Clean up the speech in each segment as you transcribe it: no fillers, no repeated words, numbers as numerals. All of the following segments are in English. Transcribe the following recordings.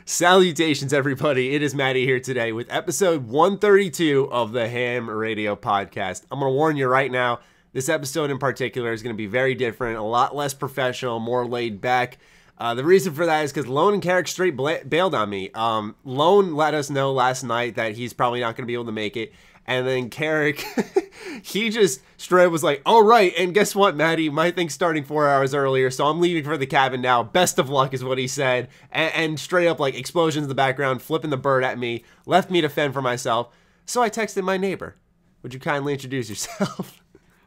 Salutations, everybody. It is Matty here today with episode 132 of the H.A.M Radio Podcast. I'm going to warn you right now, this episode in particular is going to be very different, a lot less professional, more laid back. The reason for that is because Lone and Karak straight bailed on me. Lone let us know last night that he's probably not going to be able to make it. And then Karak, he just straight was like, all right, and guess what, Matty? My thing's starting 4 hours earlier, so I'm leaving for the cabin now. Best of luck is what he said. And straight up, like, explosions in the background, flipping the bird at me, left me to fend for myself. So I texted my neighbor. Would you kindly introduce yourself?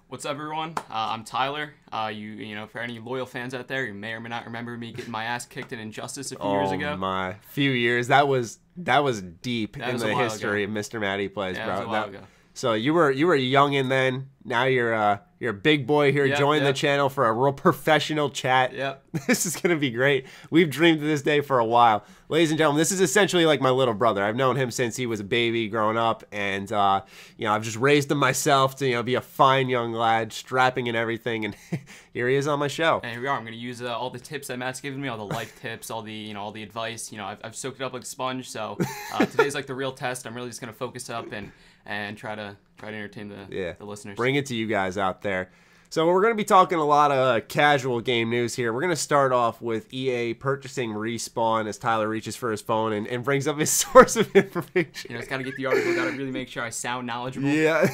What's up, everyone? I'm Tyler. You know, for any loyal fans out there, you may or may not remember me getting my ass kicked in Injustice a few years ago. Oh my, few years. That was deep in the history of MrMattyPlays, bro. That was a while ago. So you were a youngin' then. Now you're a big boy here, joining the channel for a real professional chat. Yep. This is gonna be great. We've dreamed of this day for a while, ladies and gentlemen. This is essentially like my little brother. I've known him since he was a baby growing up, and you know, I've just raised him myself to be a fine young lad, strapping and everything. And here he is on my show. And here we are. I'm gonna use all the tips that Matt's given me, all the life tips, all the all the advice. You know, I've soaked it up like a sponge. So today's like the real test. I'm really just gonna focus up and try to entertain the listeners. Bring it to you guys out there. So we're going to be talking a lot of casual game news here. We're going to start off with EA purchasing Respawn as Tyler reaches for his phone and brings up his source of information. You know, it's got to get the article. Got to really make sure I sound knowledgeable. Yeah.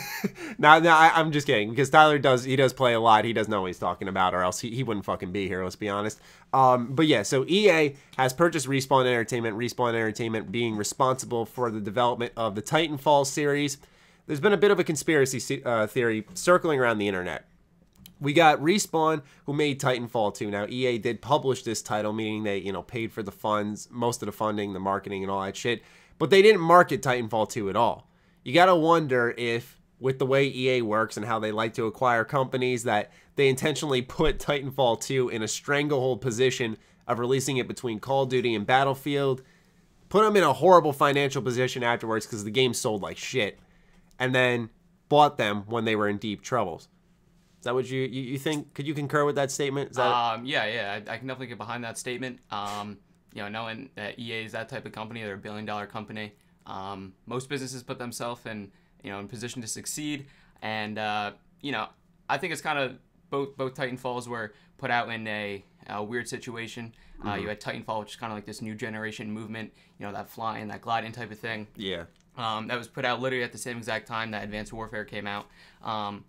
I'm just kidding, because Tyler does play a lot. He does know what he's talking about, or else he wouldn't fucking be here, let's be honest. But yeah, so EA has purchased Respawn Entertainment being responsible for the development of the Titanfall series. There's been a bit of a conspiracy theory circling around the internet. We got Respawn, who made Titanfall 2. Now, EA did publish this title, meaning they, paid for the funds, most of the funding, the marketing, and all that shit. But they didn't market Titanfall 2 at all. You gotta wonder if, with the way EA works and how they like to acquire companies, that they intentionally put Titanfall 2 in a stranglehold position of releasing it between Call of Duty and Battlefield, put them in a horrible financial position afterwards because the game sold like shit, and then bought them when they were in deep troubles. Is that what you think? Could you concur with that statement? Is that yeah, I can definitely get behind that statement. Knowing that EA is that type of company, they're a billion-dollar company. Most businesses put themselves in position to succeed, and I think it's kind of both Titanfalls were put out in a weird situation. You had Titanfall, which is kind of like this new generation movement, that flying, that gliding type of thing. Yeah. That was put out literally at the same exact time that Advanced Warfare came out.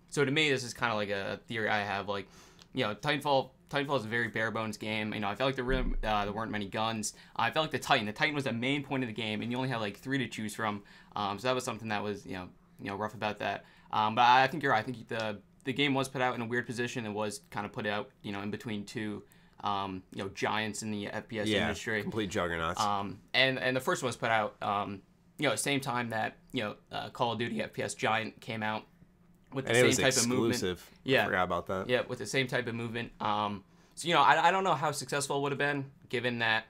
So to me, this is kind of like a theory I have. Like, Titanfall is a very bare bones game. I felt like there weren't many guns. I felt like the Titan was the main point of the game, and you only had like 3 to choose from. So that was something that was rough about that. But I think you're right. I think the game was put out in a weird position. It was kind of put out in between two giants in the FPS industry. Complete juggernauts. And the first one was put out same time that Call of Duty FPS Giant came out with the same type of movement. Yeah, I forgot about that. Yeah, with the same type of movement. So I don't know how successful it would have been, given that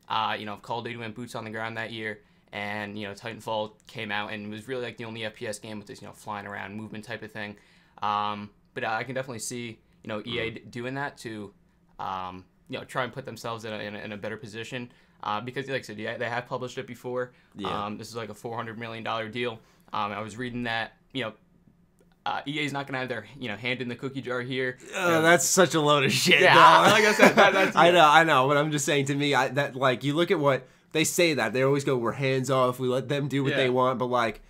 Call of Duty went boots on the ground that year, and Titanfall came out and was really like the only FPS game with this flying around movement type of thing. But I can definitely see EA doing that to try and put themselves in a better position. Because, like I said, they have published it before. Yeah. This is like a $400 million deal. I was reading that, EA's not going to have their, hand in the cookie jar here. That's such a load of shit. Yeah, like I said, that's I know, but I'm just saying, to me, you look at what they say, that they always go, we're hands off, we let them do what they want, but like,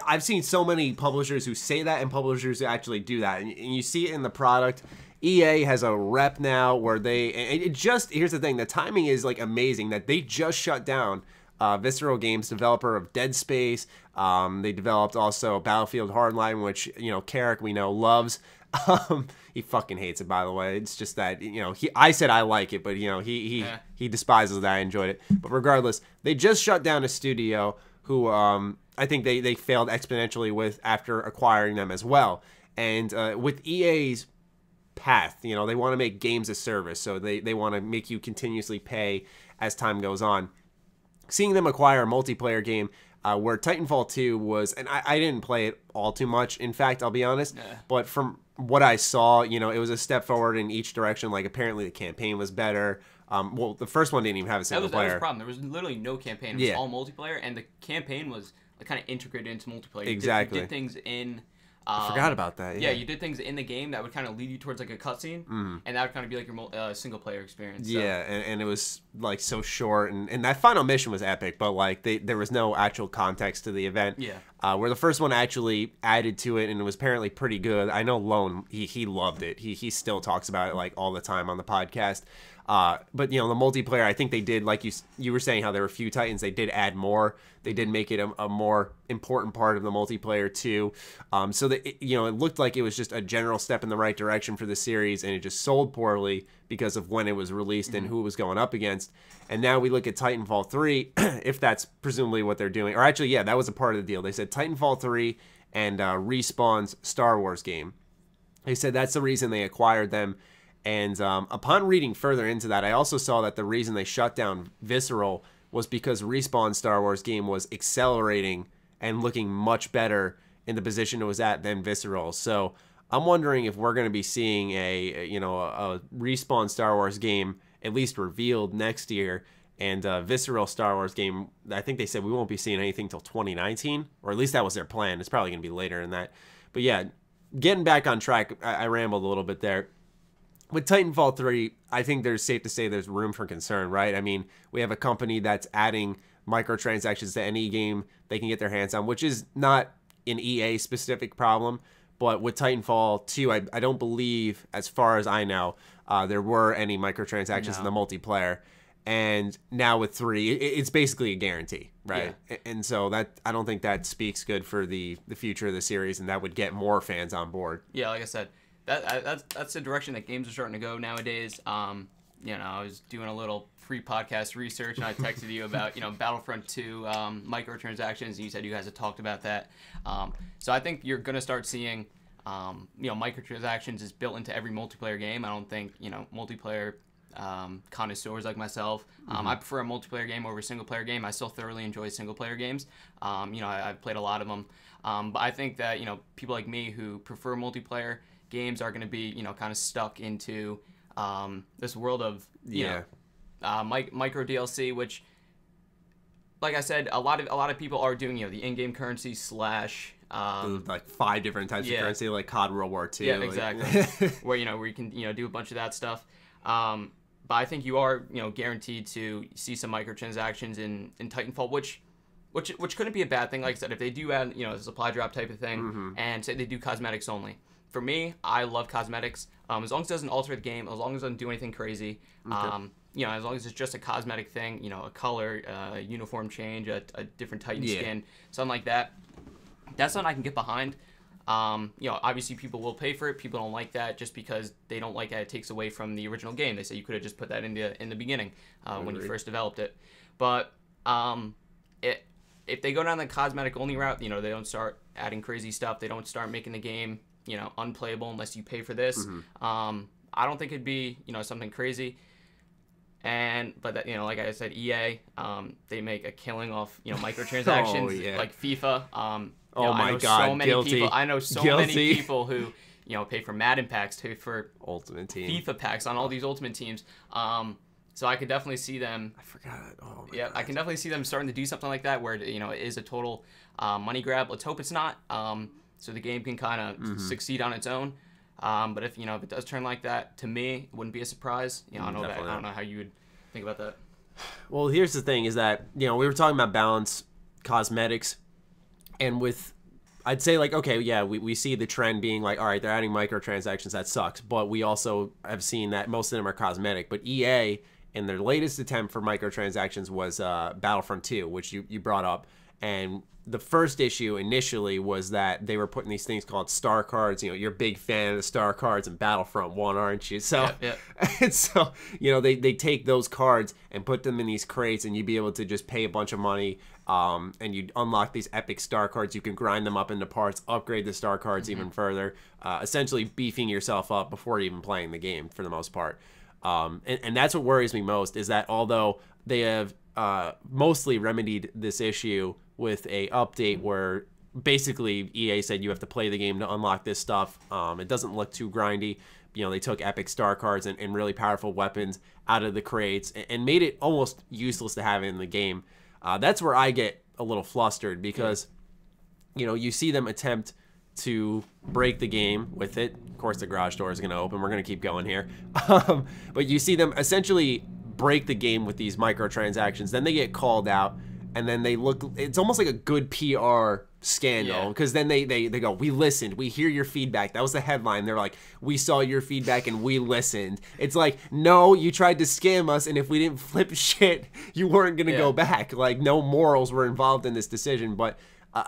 I've seen so many publishers who say that and publishers who actually do that, and you see it in the product. EA has a rep now where here's the thing, the timing is like amazing, that they just shut down Visceral Games, developer of Dead Space. They developed also Battlefield Hardline, which, Karak, we know, loves. He fucking hates it, by the way. It's just that, I said I like it, but, he despises that I enjoyed it. But regardless, they just shut down a studio who I think they failed exponentially with after acquiring them as well. And with EA's path, they want to make games a service, so they want to make you continuously pay as time goes on. Seeing them acquire a multiplayer game where Titanfall 2 was, and I didn't play it all too much, in fact, I'll be honest, but from what I saw, it was a step forward in each direction. Like, apparently the campaign was better, Well, the first one didn't even have a single player. That was the problem. There was literally no campaign. It was all multiplayer, and the campaign was kind of integrated into multiplayer. Exactly. You did things in... I forgot about that. Yeah, you did things in the game that would kind of lead you towards like a cutscene, and that would kind of be like your single player experience. So. Yeah, and it was like so short, and that final mission was epic, but like there was no actual context to the event. Yeah. Where the first one actually added to it, and it was apparently pretty good. I know Lone, he loved it. He still talks about it like all the time on the podcast. But the multiplayer, I think they did, like you were saying how there were a few Titans, they did add more. They did make it a more important part of the multiplayer too. So that it looked like it was just a general step in the right direction for the series, and it just sold poorly because of when it was released and who it was going up against. And now we look at Titanfall 3, if that's presumably what they're doing. Or actually, yeah, that was a part of the deal. They said Titanfall 3 and Respawn's Star Wars game. They said that's the reason they acquired them. And upon reading further into that, I also saw that the reason they shut down Visceral was because Respawn's Star Wars game was accelerating and looking much better in the position it was at than Visceral. So I'm wondering if we're going to be seeing a Respawn Star Wars game at least revealed next year, and Visceral Star Wars game, I think they said we won't be seeing anything till 2019, or at least that was their plan. It's probably going to be later than that. But yeah, getting back on track, I rambled a little bit there. With Titanfall 3, I think there's safe to say there's room for concern, right? I mean, we have a company that's adding microtransactions to any game they can get their hands on, which is not an EA-specific problem. But with Titanfall 2, I don't believe, as far as I know, there were any microtransactions in the multiplayer. And now with 3, it's basically a guarantee, right? Yeah. And so that I don't think that speaks good for the future of the series, and that would get more fans on board. Yeah, like I said, that's the direction that games are starting to go nowadays. I was doing a little pre-podcast research, and I texted you about Battlefront 2 microtransactions, and you said you guys had talked about that. So I think you're gonna start seeing microtransactions is built into every multiplayer game. I don't think multiplayer connoisseurs like myself, I prefer a multiplayer game over a single player game. I still thoroughly enjoy single player games. I've played a lot of them, but I think that people like me who prefer multiplayer games are going to be kind of stuck into this world of micro DLC, which, like I said, a lot of people are doing the in-game currency slash like 5 different types of currency, like COD World War II. Yeah, exactly. where you can do a bunch of that stuff. But I think you are guaranteed to see some microtransactions in Titanfall, which couldn't be a bad thing. Like I said, if they do add a supply drop type of thing, and say they do cosmetics only. For me, I love cosmetics. As long as it doesn't alter the game, as long as it doesn't do anything crazy, as long as it's just a cosmetic thing, a color, a uniform change, a different Titan skin, something like that. That's something I can get behind. Obviously people will pay for it. People don't like that just because they don't like that it takes away from the original game. They say you could have just put that in the beginning when you first developed it. But if they go down the cosmetic only route, they don't start adding crazy stuff. They don't start making the game unplayable unless you pay for this. I don't think it'd be something crazy. But that, like I said, EA, they make a killing off microtransactions like FIFA. My God, guilty. I know so many people who pay for Madden packs, pay for Ultimate Team, FIFA packs on all these Ultimate Teams. So I could definitely see them. I forgot. Oh my yeah, God. I can definitely see them starting to do something like that, where it is a total money grab. Let's hope it's not. So the game can kind of succeed on its own. But if if it does turn like that, to me, it wouldn't be a surprise. I don't know how you would think about that. Well, here's the thing: is that we were talking about balance, cosmetics, and I'd say like, okay, yeah, we see the trend being like, all right, they're adding microtransactions, that sucks. But we also have seen that most of them are cosmetic. But EA, in their latest attempt for microtransactions was Battlefront 2, which you brought up, and the first issue initially was that they were putting these things called star cards. You're a big fan of the star cards in Battlefront 1, aren't you? So, and so they take those cards and put them in these crates, and you'd be able to just pay a bunch of money, and you'd unlock these epic star cards. You can grind them up into parts, upgrade the star cards even further, essentially beefing yourself up before even playing the game for the most part. And that's what worries me most, is that although they have mostly remedied this issue with a update where basically EA said you have to play the game to unlock this stuff. It doesn't look too grindy, they took epic star cards and really powerful weapons out of the crates and made it almost useless to have it in the game. That's where I get a little flustered because, you see them attempt to break the game with it. Of course, the garage door is going to open. We're going to keep going here. But you see them essentially break the game with these microtransactions. Then they get called out, and then they look. It's almost like a good PR scandal because then they go, we listened, we hear your feedback. That was the headline. They're like, we saw your feedback and we listened. It's like, no, you tried to scam us, and if we didn't flip shit, you weren't going to go back. Like, no morals were involved in this decision. But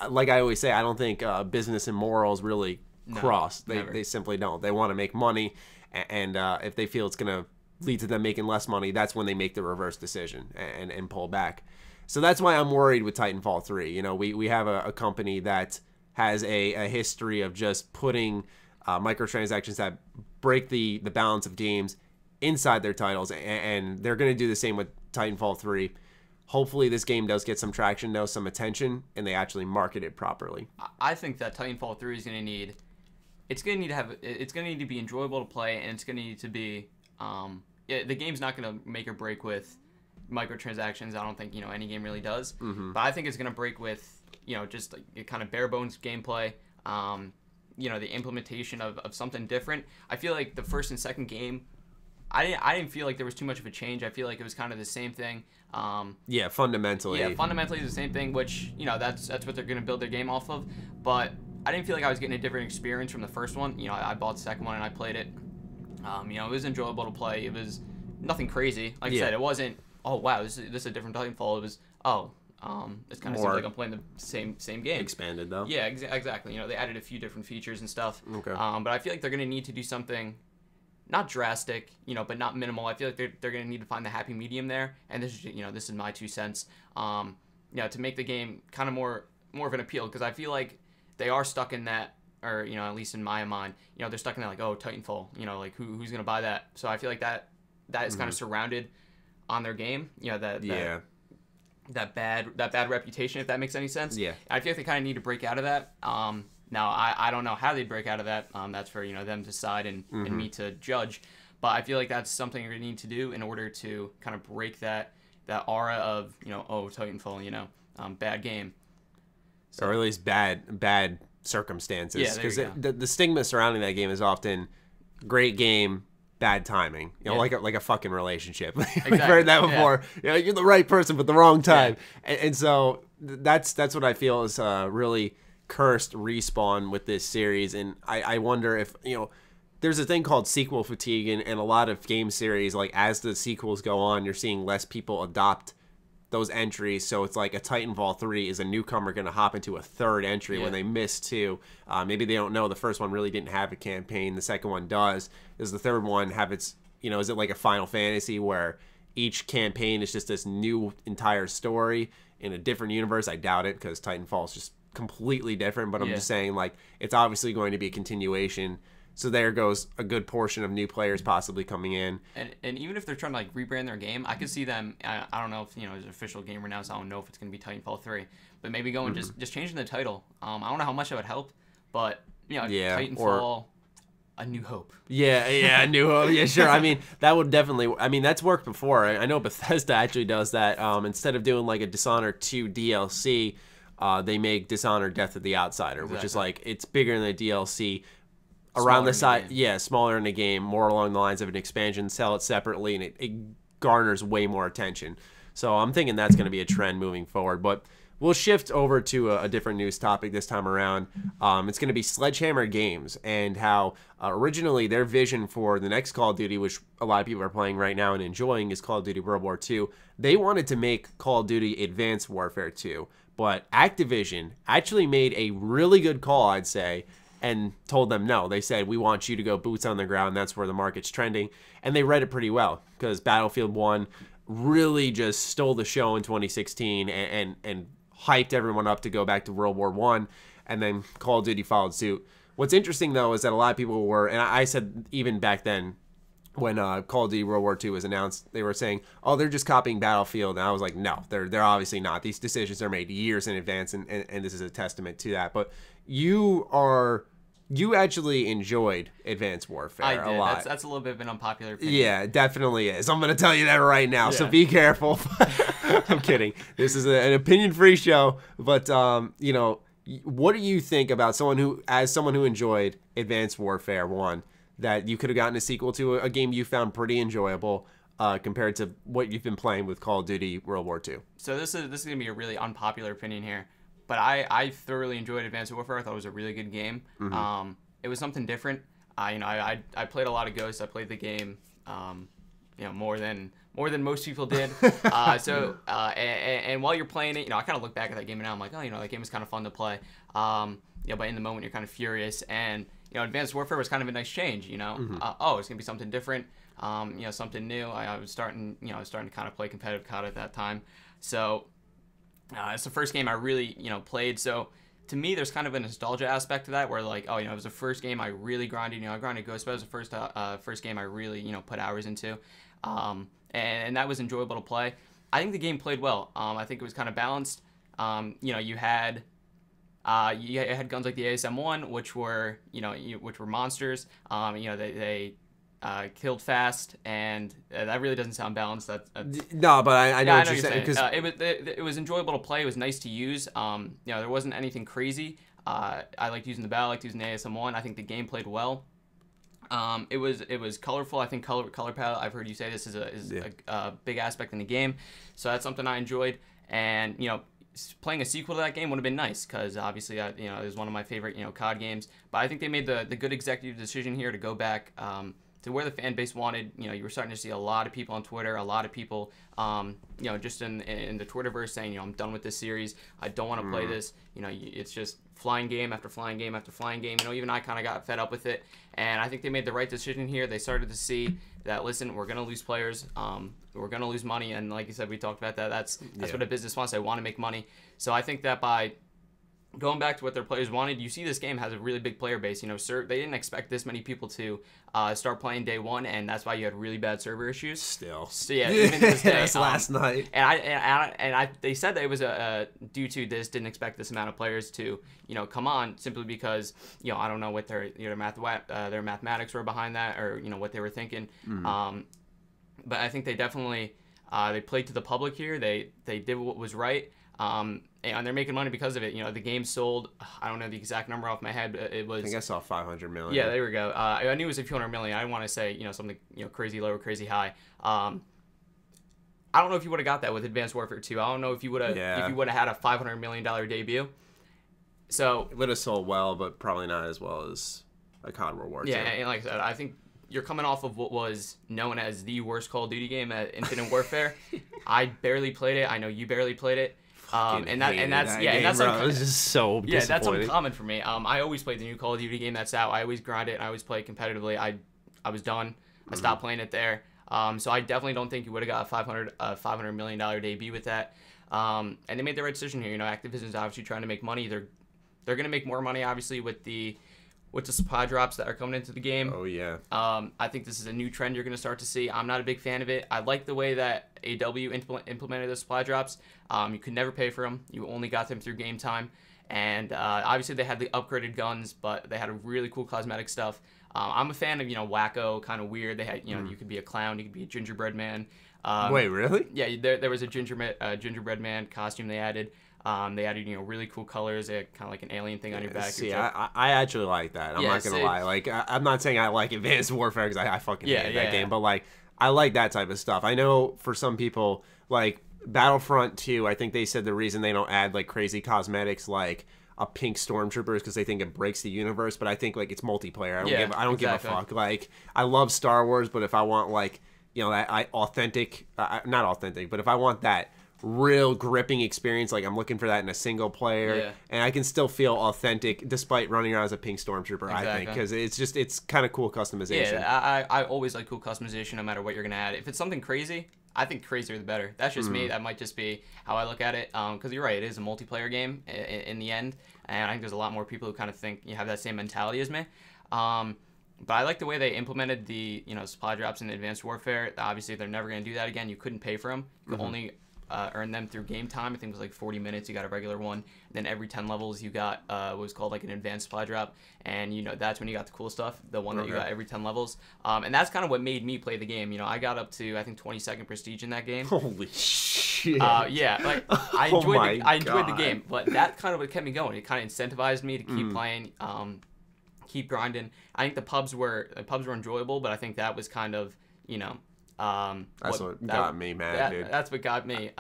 like I always say, I don't think business and morals really cross. They simply don't. They want to make money, and if they feel it's going to lead to them making less money, that's when they make the reverse decision and pull back. So that's why I'm worried with Titanfall 3. We have a company that has a history of just putting microtransactions that break the balance of games inside their titles, and they're going to do the same with Titanfall 3. Hopefully this game does get some traction, though, some attention, and they actually market it properly. I think that Titanfall 3 is going to need... It's going to need to be enjoyable to play, and it's going to need to be... the game's not going to make or break with microtransactions. I don't think any game really does, but I think it's going to break with just like kind of bare bones gameplay, the implementation of something different. I feel like the first and second game, I didn't feel like there was too much of a change. I feel like it was kind of the same thing. Fundamentally Fundamentally it's the same thing, which that's what they're going to build their game off of. But I didn't feel like I was getting a different experience from the first one. I bought the second one and I played it. It was enjoyable to play. It was nothing crazy. Like I said, it wasn't, oh wow, this is a different Titanfall. It was, it's kind of seems like I'm playing the same game. Expanded though. Yeah, exactly. They added a few different features and stuff. Okay. But I feel like they're going to need to do something, not drastic, but not minimal. I feel like they're going to need to find the happy medium there. And this is my 2 cents. To make the game kind of more of an appeal, because I feel like they are stuck in that. Or, at least in my mind, they're stuck in that, like, oh, Titanfall, like, who's going to buy that? So I feel like that is kind of surrounded on their game, that bad reputation, if that makes any sense. Yeah. I feel like they kind of need to break out of that. Now, I don't know how they'd break out of that. That's for, them to decide and me to judge. But I feel like that's something you're going to need to do in order to kind of break that aura of, oh, Titanfall, bad game. So, or at least bad circumstances, because the stigma surrounding that game is often great game, bad timing, like a fucking relationship. Exactly. We've heard that before. You're the right person but the wrong time. And so that's what I feel is really cursed Respawn with this series. And I wonder if there's a thing called sequel fatigue, and a lot of game series, like, as the sequels go on, you're seeing less people adopt those entries. So it's like a Titanfall 3 is a newcomer going to hop into a third entry when they miss 2. Maybe they don't know the first one really didn't have a campaign. The second one does. Does the third one have its, is it like a Final Fantasy where each campaign is just this new entire story in a different universe? I doubt it, because Titanfall is just completely different. But I'm just saying, like, it's obviously going to be a continuation. So there goes a good portion of new players possibly coming in. And even if they're trying to, like, rebrand their game, I could see them, I don't know if, it's an official game right now, so I don't know if it's going to be Titanfall 3. But maybe going just changing the title. I don't know how much that would help, but, Titanfall, A New Hope. Yeah, A New Hope. Yeah, sure. I mean, that would definitely, that's worked before. I know Bethesda actually does that. Instead of doing, like, a Dishonored 2 DLC, they make Dishonored Death of the Outsider, which is, like, it's bigger than the DLC. Around the side, smaller in the game, more along the lines of an expansion, sell it separately, and it garners way more attention. So I'm thinking that's going to be a trend moving forward. But we'll shift over to a different news topic this time around. It's going to be Sledgehammer Games, and how originally their vision for the next Call of Duty, which a lot of people are playing right now and enjoying, is Call of Duty World War II. They wanted to make Call of Duty Advanced Warfare 2, but Activision actually made a really good call, I'd say, and told them no. They said, we want you to go boots on the ground. That's where the market's trending. And they read it pretty well, because Battlefield 1 really just stole the show in 2016 and hyped everyone up to go back to World War I. And then Call of Duty followed suit. What's interesting, though, is that a lot of people were, and I said even back then, when Call of Duty World War II was announced, they were saying, oh, they're just copying Battlefield. And I was like, no, they're obviously not. These decisions are made years in advance, and this is a testament to that. But you are you actually enjoyed Advanced Warfare I did. a lot. That's a little bit of an unpopular opinion. Yeah, it definitely is. I'm going to tell you that right now, so be careful. I'm kidding. This is an opinion-free show, but, you know, what do you think about someone who enjoyed Advanced Warfare 1, that you could have gotten a sequel to a game you found pretty enjoyable compared to what you've been playing with Call of Duty World War II? So this is going to be a really unpopular opinion here, but I thoroughly enjoyed Advanced Warfare. I thought it was a really good game. It was something different. I played a lot of Ghosts. I played the game, more than most people did. And while you're playing it, I kind of look back at that game and now I'm like, oh, that game was kind of fun to play. But in the moment you're kind of furious, and Advanced Warfare was kind of a nice change. Oh, it's gonna be something different. Something new. I was starting to kind of play competitive COD at that time. So it's the first game I really played. So to me, there's kind of a nostalgia aspect to that, where like, it was the first game I really grinded. I grinded Ghost, but it was the first game I really put hours into, and that was enjoyable to play. I think the game played well. I think it was kind of balanced. You had guns like the ASM-1, which were monsters. They killed fast, and that really doesn't sound balanced. No, but I know what you're saying. Because it was enjoyable to play. It was nice to use. There wasn't anything crazy. I liked using the BAL. I liked using the ASM-1. I think the game played well. It was colorful. I think color palette, I've heard you say this is a big aspect in the game, so that's something I enjoyed. And playing a sequel to that game would have been nice, because obviously it was one of my favorite COD games. But I think they made the good executive decision here to go back to where the fan base wanted. You were starting to see a lot of people on Twitter, a lot of people, just in the Twitterverse saying, I'm done with this series. I don't want to play this. It's just flying game after flying game after flying game. Even I kind of got fed up with it, and I think they made the right decision here. They started to see that, listen, we're gonna lose players, we're gonna lose money, and like you said, we talked about that. That's what a business wants. They want to make money. So I think that by going back to what their players wanted, you see this game has a really big player base. They didn't expect this many people to start playing day one, and that's why you had really bad server issues. So yeah, even to this day. That's last night. And they said that it was due to this, didn't expect this amount of players to come on, simply because I don't know what their mathematics were behind that, or what they were thinking. But I think they definitely they played to the public here. They did what was right. And they're making money because of it. The game sold, I don't know the exact number off my head, but it was... I think I saw 500 million. Yeah, there we go. I knew it was a few hundred million. I didn't want to say, something, crazy low or crazy high. I don't know if you would have got that with Advanced Warfare 2. I don't know if you would have had a $500 million debut. So... It would have sold well, but probably not as well as a COD World War II. Yeah, and like I said, I think you're coming off of what was known as the worst Call of Duty game at Infinite Warfare. I barely played it. I know you barely played it. And that's it was just so disappointing. Yeah, that's uncommon for me. I always played the new Call of Duty game that's out. I always grind it, and I always play it competitively. I was done. I stopped playing it there. So I definitely don't think you would have got a $500 million debut with that. And they made the right decision here. Activision's obviously trying to make money. They're gonna make more money, obviously, with the supply drops that are coming into the game. Oh yeah. I think this is a new trend you're going to start to see. I'm not a big fan of it. I like the way that AW implemented the supply drops. You could never pay for them. You only got them through game time. And obviously they had the upgraded guns, but they had a really cool cosmetic stuff. I'm a fan of, wacko, kind of weird. They had, you could be a clown, you could be a gingerbread man. Wait, really? Yeah, there was a gingerbread man costume they added. They added, really cool colors. They had kind of like an alien thing on your back. See, I actually like that. I'm not going to lie. Like, I'm not saying I like Advanced Warfare, because I fucking hate that game. But, like, I like that type of stuff. I know for some people, like, Battlefront 2, I think they said the reason they don't add, like, crazy cosmetics, like a pink stormtrooper, is because they think it breaks the universe. But I think, like, it's multiplayer. I don't give a fuck. Like, I love Star Wars, but if I want, like, that authentic, not authentic, but if I want that real gripping experience, like I'm looking for that in a single player, and I can still feel authentic despite running around as a pink stormtrooper. Exactly. I think, because it's kind of cool customization. Yeah, I always like cool customization, no matter what you're gonna add. If it's something crazy, I think crazier the better. That's just me. That might just be how I look at it. Because you're right, it is a multiplayer game in the end, and I think there's a lot more people who kind of think have that same mentality as me. But I like the way they implemented the supply drops in Advanced Warfare. Obviously, they're never going to do that again. You couldn't pay for them. You could only earn them through game time. I think it was like 40 minutes. You got a regular one. And then every 10 levels, you got what was called like an advanced supply drop. And, you know, that's when you got the cool stuff, the one that you got every 10 levels. And that's kind of what made me play the game. You know, I got up to, I think, 22nd prestige in that game. Holy shit. Yeah, like, I enjoyed the game. But that kind of what kept me going. It kind of incentivized me to keep playing, keep grinding. I think the pubs were enjoyable, but I think that was kind of, you know, that's what got me mad, dude. That's what got me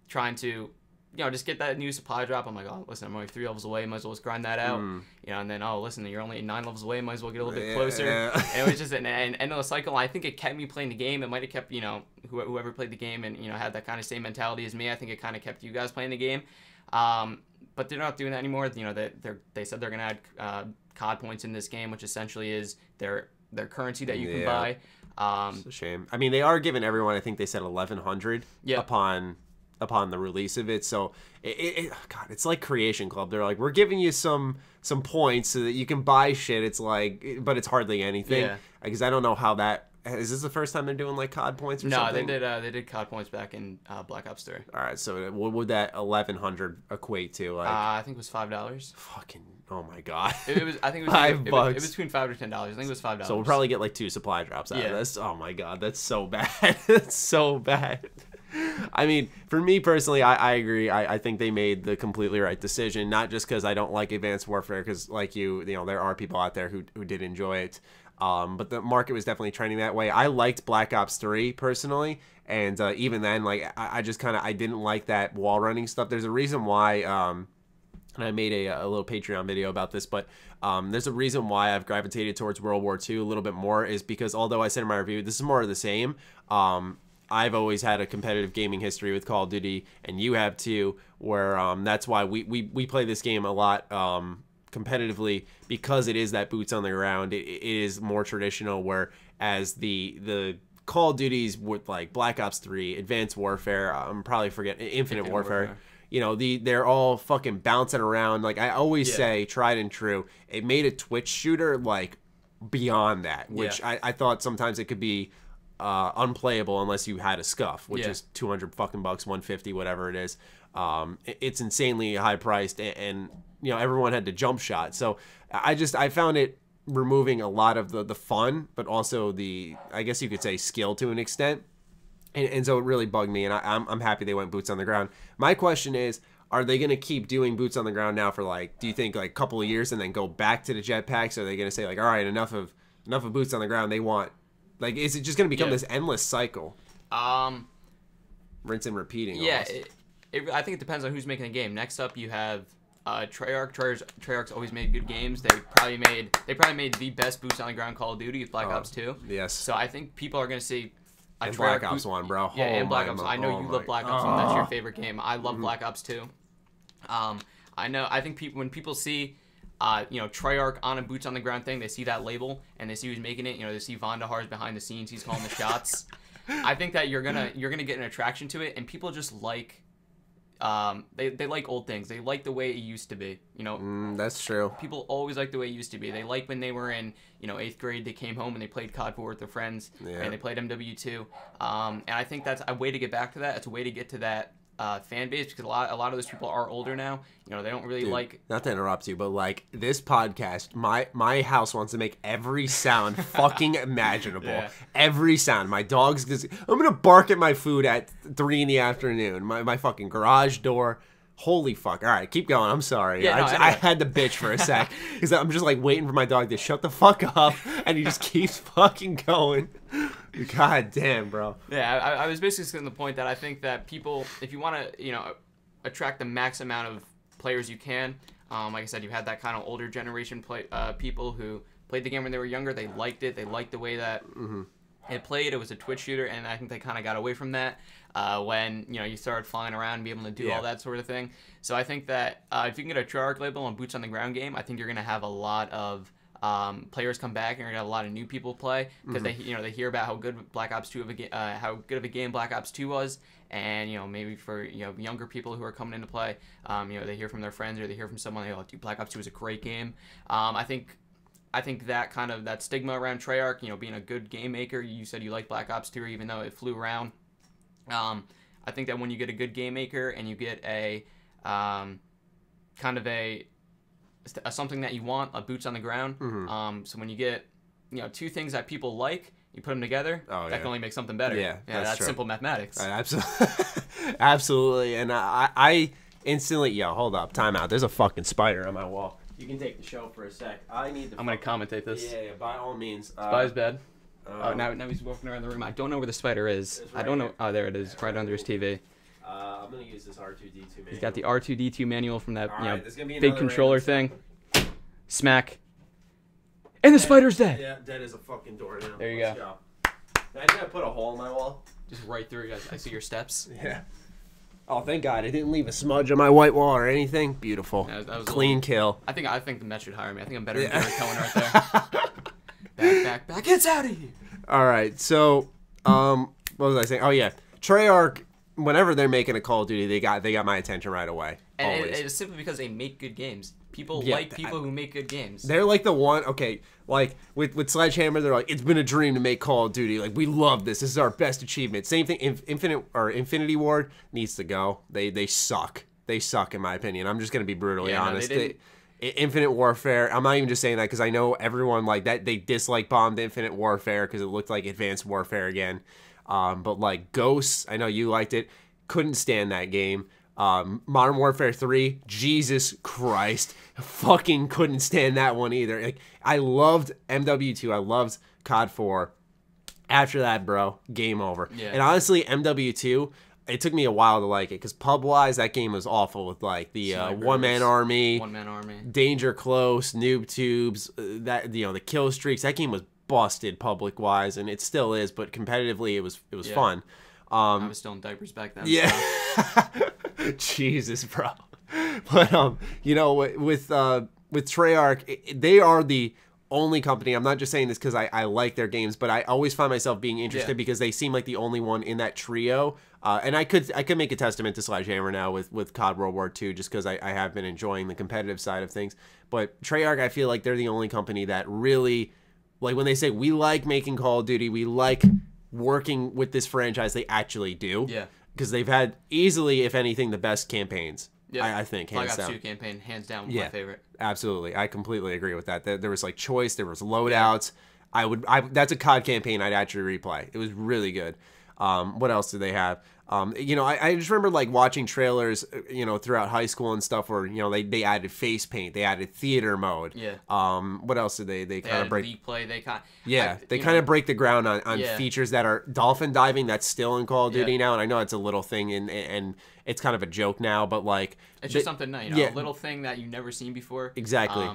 trying to, you know, just get that new supply drop. I'm like, oh, listen, I'm only 3 levels away, might as well just grind that out. You know, and then, oh, listen, you're only 9 levels away, might as well get a little bit closer. And it was just an end of the cycle. I think it kept me playing the game. It might have kept, you know, whoever played the game and, you know, had that kind of same mentality as me. I think it kind of kept you guys playing the game. But they're not doing that anymore. You know, they said they're gonna add COD points in this game, which essentially is their currency that you can buy. It's a shame. I mean, they are giving everyone, I think they said 1,100 upon the release of it. So God, it's like Creation Club. They're like, we're giving you some points so that you can buy shit. It's like, but it's hardly anything. Because I don't know how that. Is this the first time they're doing like COD points or something? No, they did COD points back in Black Ops 3. All right, so what would that 1,100 equate to? Like, I think it was $5. Fucking, oh my God. It was. I think it was $5. It was between $5 to $10. I think it was $5. So we'll probably get like 2 supply drops out of this. Oh my God, that's so bad. That's so bad. I mean, for me personally, I agree. I think they made the completely right decision. Not just because I don't like Advanced Warfare, because like you know, there are people out there who did enjoy it. But the market was definitely trending that way. I liked Black Ops 3 personally, and even then, like I just kind of I didn't like that wall running stuff. There's a reason why, and I made a little Patreon video about this, but there's a reason why I've gravitated towards World War II a little bit more, is because although I said in my review this is more of the same, I've always had a competitive gaming history with Call of Duty, and you have too, where that's why we play this game a lot. Competitively, because it is that boots on the ground. It is more traditional, whereas the Call of Duties with like Black Ops 3, Advanced Warfare, I'm probably forgetting Infinite Warfare. You know, they're all fucking bouncing around. Like I always say, tried and true. It made a Twitch shooter like beyond that, which I thought sometimes it could be unplayable unless you had a scuff, which is $200 fucking bucks, 150, whatever it is. It's insanely high priced, and you know, everyone had to jump shot. So I found it removing a lot of the fun, but also the, I guess you could say, skill to an extent. And so it really bugged me, and I'm happy they went boots on the ground. My question is, are they going to keep doing boots on the ground now for like, do you think like a couple of years and then go back to the jetpacks? Or are they going to say like, all right, enough of boots on the ground? They want, like, is it just going to become this endless cycle? Rinse and repeating. Yeah, I think it depends on who's making the game. Next up, you have Treyarch. Treyarch's always made good games. They probably made the best boots on the ground Call of Duty with Black Ops 2. Yes. So I think people are going to see and Black Ops 1, bro. Yeah, and Black Ops. I know you love Black Ops 1. That's your favorite game. I love Black Ops 2. I think when people see you know, Treyarch on a boots on the ground thing, they see that label and they see who's making it. You know, they see Von Dehar's behind the scenes. He's calling the shots. I think that you're gonna get an attraction to it, and people just like they like old things. They like the way it used to be. You know, that's true. People always like the way it used to be. They like when they were in, you know, 8th grade. They came home and they played COD 4 with their friends, and they played MW2. And I think that's a way to get back to that. It's a way to get to that fan base, because a lot of those people are older now. You know, they don't really like. Not to interrupt you, but like this podcast, my house wants to make every sound fucking imaginable. Yeah. Every sound. My dog's I'm gonna bark at my food at 3 p.m. My fucking garage door. Holy fuck. All right, keep going. I'm sorry. Yeah, I had to bitch for a sec because I'm just like waiting for my dog to shut the fuck up, and he just keeps fucking going. God damn, bro. Yeah, I was basically saying the point that I think that people, if you want to, you know, attract the max amount of players you can, like I said, you had that kind of older generation people who played the game when they were younger. They liked it. They liked the way that it played. It was a Twitch shooter, and I think they kind of got away from that when, you know, you started flying around and be able to do all that sort of thing. So I think that if you can get a Treyarch label on boots on the ground game, I think you're going to have a lot of players come back, and you're gonna have a lot of new people play, because they hear about how good Black Ops 2 how good of a game Black Ops 2 was, and, you know, maybe for, you know, younger people who are coming into play, you know, they hear from their friends or they hear from someone, they go, dude, Black Ops 2 is a great game. I think that kind of that stigma around Treyarch, you know, being a good game maker, you said you like Black Ops 2 even though it flew around. I think that when you get a good game maker and you get a kind of a something that you want, boots on the ground. So when you get, two things that people like, you put them together, that can only make something better. Yeah, that's true. Simple mathematics. Absolutely. Absolutely. And I instantly, hold up, time out. There's a fucking spider on my wall. You can take the show for a sec. I'm going to commentate this. Yeah, by all means. Spider's bed. Now he's walking around the room. I don't know where the spider is. Right, I don't know. Oh, there it is, right under his TV. I'm going to use this R2-D2 manual. He's got the R2-D2 manual from that big controller thing. Smack. And the spider's dead. Yeah, dead as a fucking door now. There you go. Imagine I put a hole in my wall. Just right through. I see your steps. Yeah. Oh, thank God. I didn't leave a smudge on my white wall or anything. Beautiful. Yeah, that was clean kill. I think the Mets should hire me. I think I'm better than Gary Cohen right there. Back. It's out of here. All right. So, what was I saying? Oh, yeah. Treyarch, whenever they're making a Call of Duty, they got my attention right away. And it's simply because they make good games. People like people who make good games. They're like the one, like with Sledgehammer, they're like, it's been a dream to make Call of Duty. Like, we love this. This is our best achievement. Same thing, Infinity Ward needs to go. They suck. They suck, in my opinion. I'm just going to be brutally honest. Infinite Warfare, I'm not even just saying that because I know everyone like that, they dislike bombed Infinite Warfare because it looked like Advanced Warfare again. But like Ghosts, I know you liked it. Couldn't stand that game. Modern Warfare 3, Jesus Christ, fucking couldn't stand that one either. Like, I loved MW2, I loved COD 4. After that, bro, game over. Yeah. And honestly, MW2, it took me a while to like it because pub-wise, that game was awful with like the one-man army, danger close, noob tubes, the kill streaks. That game was busted public-wise, and it still is, but competitively, it was fun. I was still in diapers back then. Yeah. Jesus, bro. But with Treyarch, they are the only company. I'm not just saying this because I like their games, but I always find myself being interested because they seem like the only one in that trio. And I could make a testament to Sledgehammer now with COD World War II just because I have been enjoying the competitive side of things. But Treyarch, I feel like they're the only company that really, like, when they say we like making Call of Duty, we like working with this franchise, they actually do. Yeah. Because they've had easily, if anything, the best campaigns. Yeah. I think, hands down. Black Ops 2 campaign, hands down, my favorite. Absolutely. I completely agree with that. There was like choice, there was loadouts. That's a COD campaign I'd actually replay. It was really good. What else did they have? I just remember like watching trailers, throughout high school and stuff where, they added face paint, they added theater mode. Yeah. What else did they kind of break? League play. They kind of break the ground on features that are dolphin diving. That's still in Call of Duty now, and I know it's a little thing and it's kind of a joke now, but like it's just something new, a little thing that you've never seen before. Exactly.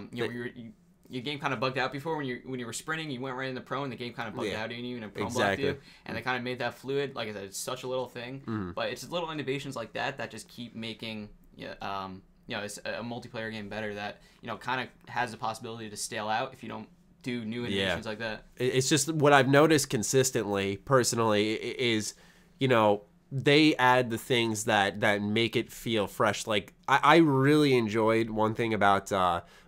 Your game kind of bugged out before when you were sprinting, you went right into pro, and the game kind of bugged out on you and pro blocked you, and they kind of made that fluid. Like I said, it's such a little thing, but it's little innovations like that just keep making it's a multiplayer game better that kind of has the possibility to stale out if you don't do new innovations like that. It's just what I've noticed consistently, personally, is they add the things that make it feel fresh. Like I really enjoyed one thing about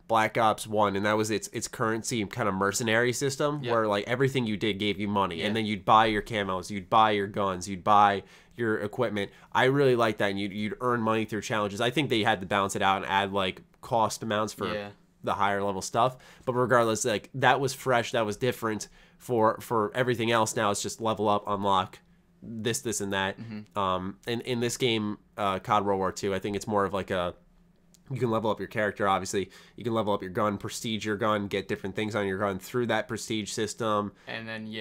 Black Ops 1, and that was its currency kind of mercenary system where like everything you did gave you money, and then you'd buy your camos, you'd buy your guns, you'd buy your equipment. I really like that, and you'd earn money through challenges. I think they had to balance it out and add like cost amounts for the higher level stuff, but regardless, like that was fresh, that was different. For everything else now, it's just level up, unlock this and that. And in this game, COD World War II, I think it's more of like you can level up your character, obviously. You can level up your gun, prestige your gun, get different things on your gun through that prestige system. And then,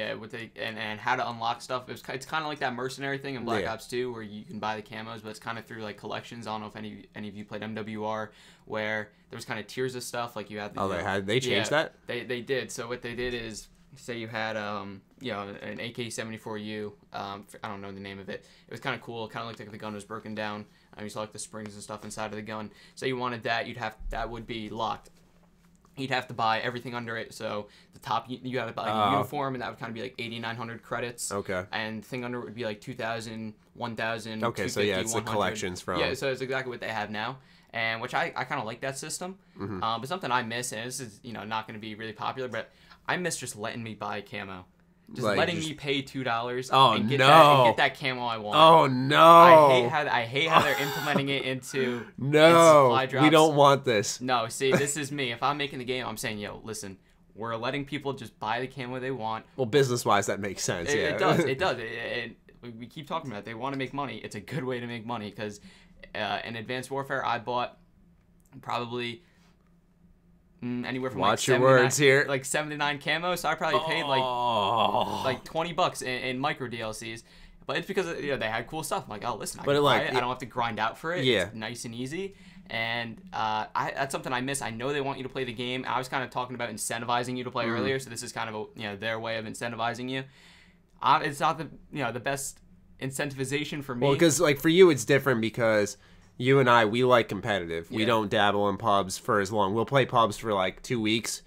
and how to unlock stuff. It's kind of like that mercenary thing in Black Ops 2 where you can buy the camos, but it's kind of through, like, collections. I don't know if any of you played MWR, where there was kind of tiers of stuff. Like, you had... They changed that? They did. So what they did is... Say you had an AK-74U, I don't know the name of it. It was kind of cool. It kind of looked like the gun was broken down. You saw like the springs and stuff inside of the gun. Say you wanted that, that would be locked. You'd have to buy everything under it. So the top, you had to buy a uniform, and that would kind of be like 8,900 credits. Okay. And the thing under it would be like 2,000, 1,000. Okay, so it's 100. The collections from. Yeah, so it's exactly what they have now. And which I kind of like that system. But something I miss, and this is not going to be really popular, but I miss just letting me buy camo. just letting me pay $2 and get that camo I want. Oh no! I hate how they're implementing it into supply drops. We don't want this. No, see, this is me. If I'm making the game, I'm saying, yo, listen, we're letting people just buy the camo they want. Well, business-wise, that makes sense. It does. It does. We keep talking about it. They want to make money. It's a good way to make money because in Advanced Warfare, I bought probably anywhere from Watch your words here. Like 79 camo, so I probably paid like $20 in micro DLCs. But it's because they had cool stuff. I'm like, oh, listen, I can buy it. I don't have to grind out for it. Yeah. It's nice and easy. And that's something I miss. I know they want you to play the game. I was kind of talking about incentivizing you to play earlier, so this is kind of their way of incentivizing you. It's not the best incentivization for me. Well, because like for you, it's different because you and I, we like competitive. Yeah. We don't dabble in pubs for as long. We'll play pubs for like 2 weeks,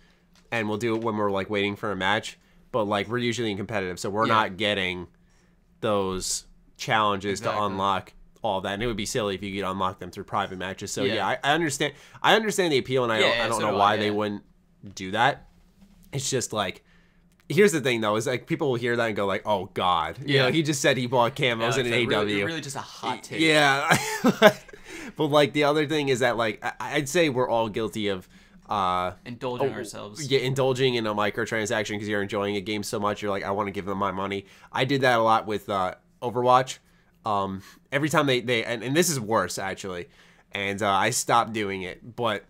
and we'll do it when we're like waiting for a match. But like we're usually in competitive, so we're not getting those challenges to unlock all that. And it would be silly if you could unlock them through private matches. So I understand. I understand the appeal, and I don't know why they wouldn't do that. It's just like. Here's the thing, though, is like people will hear that and go like, "Oh God, he just said he bought camos in an AW." Really, just a hot take. Yeah, but like the other thing is that like I'd say we're all guilty of indulging ourselves. Yeah, indulging in a microtransaction because you're enjoying a game so much. You're like, I want to give them my money. I did that a lot with Overwatch. Every time they and this is worse actually, and I stopped doing it, but.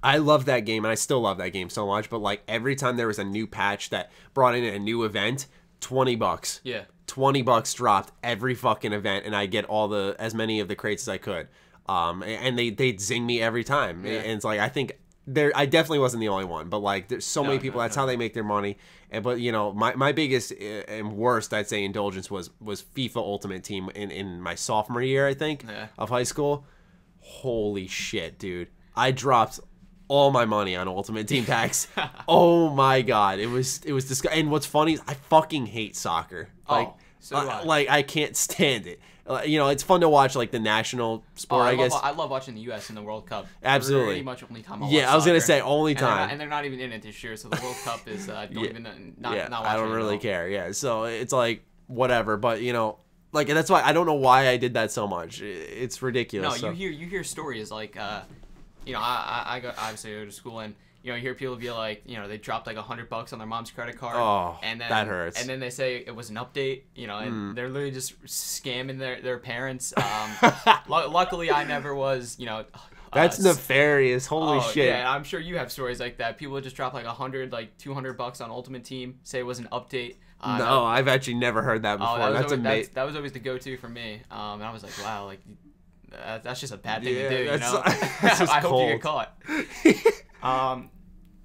I love that game, and I still love that game so much, but, like, every time there was a new patch that brought in a new event, $20. Yeah. $20 dropped every fucking event, and I get as many of the crates as I could. And they'd zing me every time. Yeah. And it's like, I think, I definitely wasn't the only one, but, like, there's so many people, that's how they make their money. But, my biggest and worst, I'd say, indulgence was FIFA Ultimate Team in my sophomore year, I think, of high school. Holy shit, dude. I dropped all my money on Ultimate Team packs. Oh my god, it was disgusting. And what's funny is I fucking hate soccer. Like, I can't stand it. It's fun to watch like the national sport. I guess I love watching the U.S. in the World Cup. Absolutely, pretty much only time. I was gonna say only time. And they're not even in it this year, so the World Cup is not watching. I don't really care. Yeah, so it's like whatever. But like that's why I don't know why I did that so much. It's ridiculous. No, you hear stories like. I obviously go to school and you hear people be like, they dropped like $100 on their mom's credit card. Oh, and then, that hurts. And then they say it was an update, and they're literally just scamming their parents. Luckily, I never was, That's nefarious. Holy shit. Yeah, I'm sure you have stories like that. People would just drop like $200 on Ultimate Team, say it was an update. No, I've actually never heard that before. That's amazing. That was always the go-to for me. And I was like, wow, like. That's just a bad thing to do, I hope you get caught.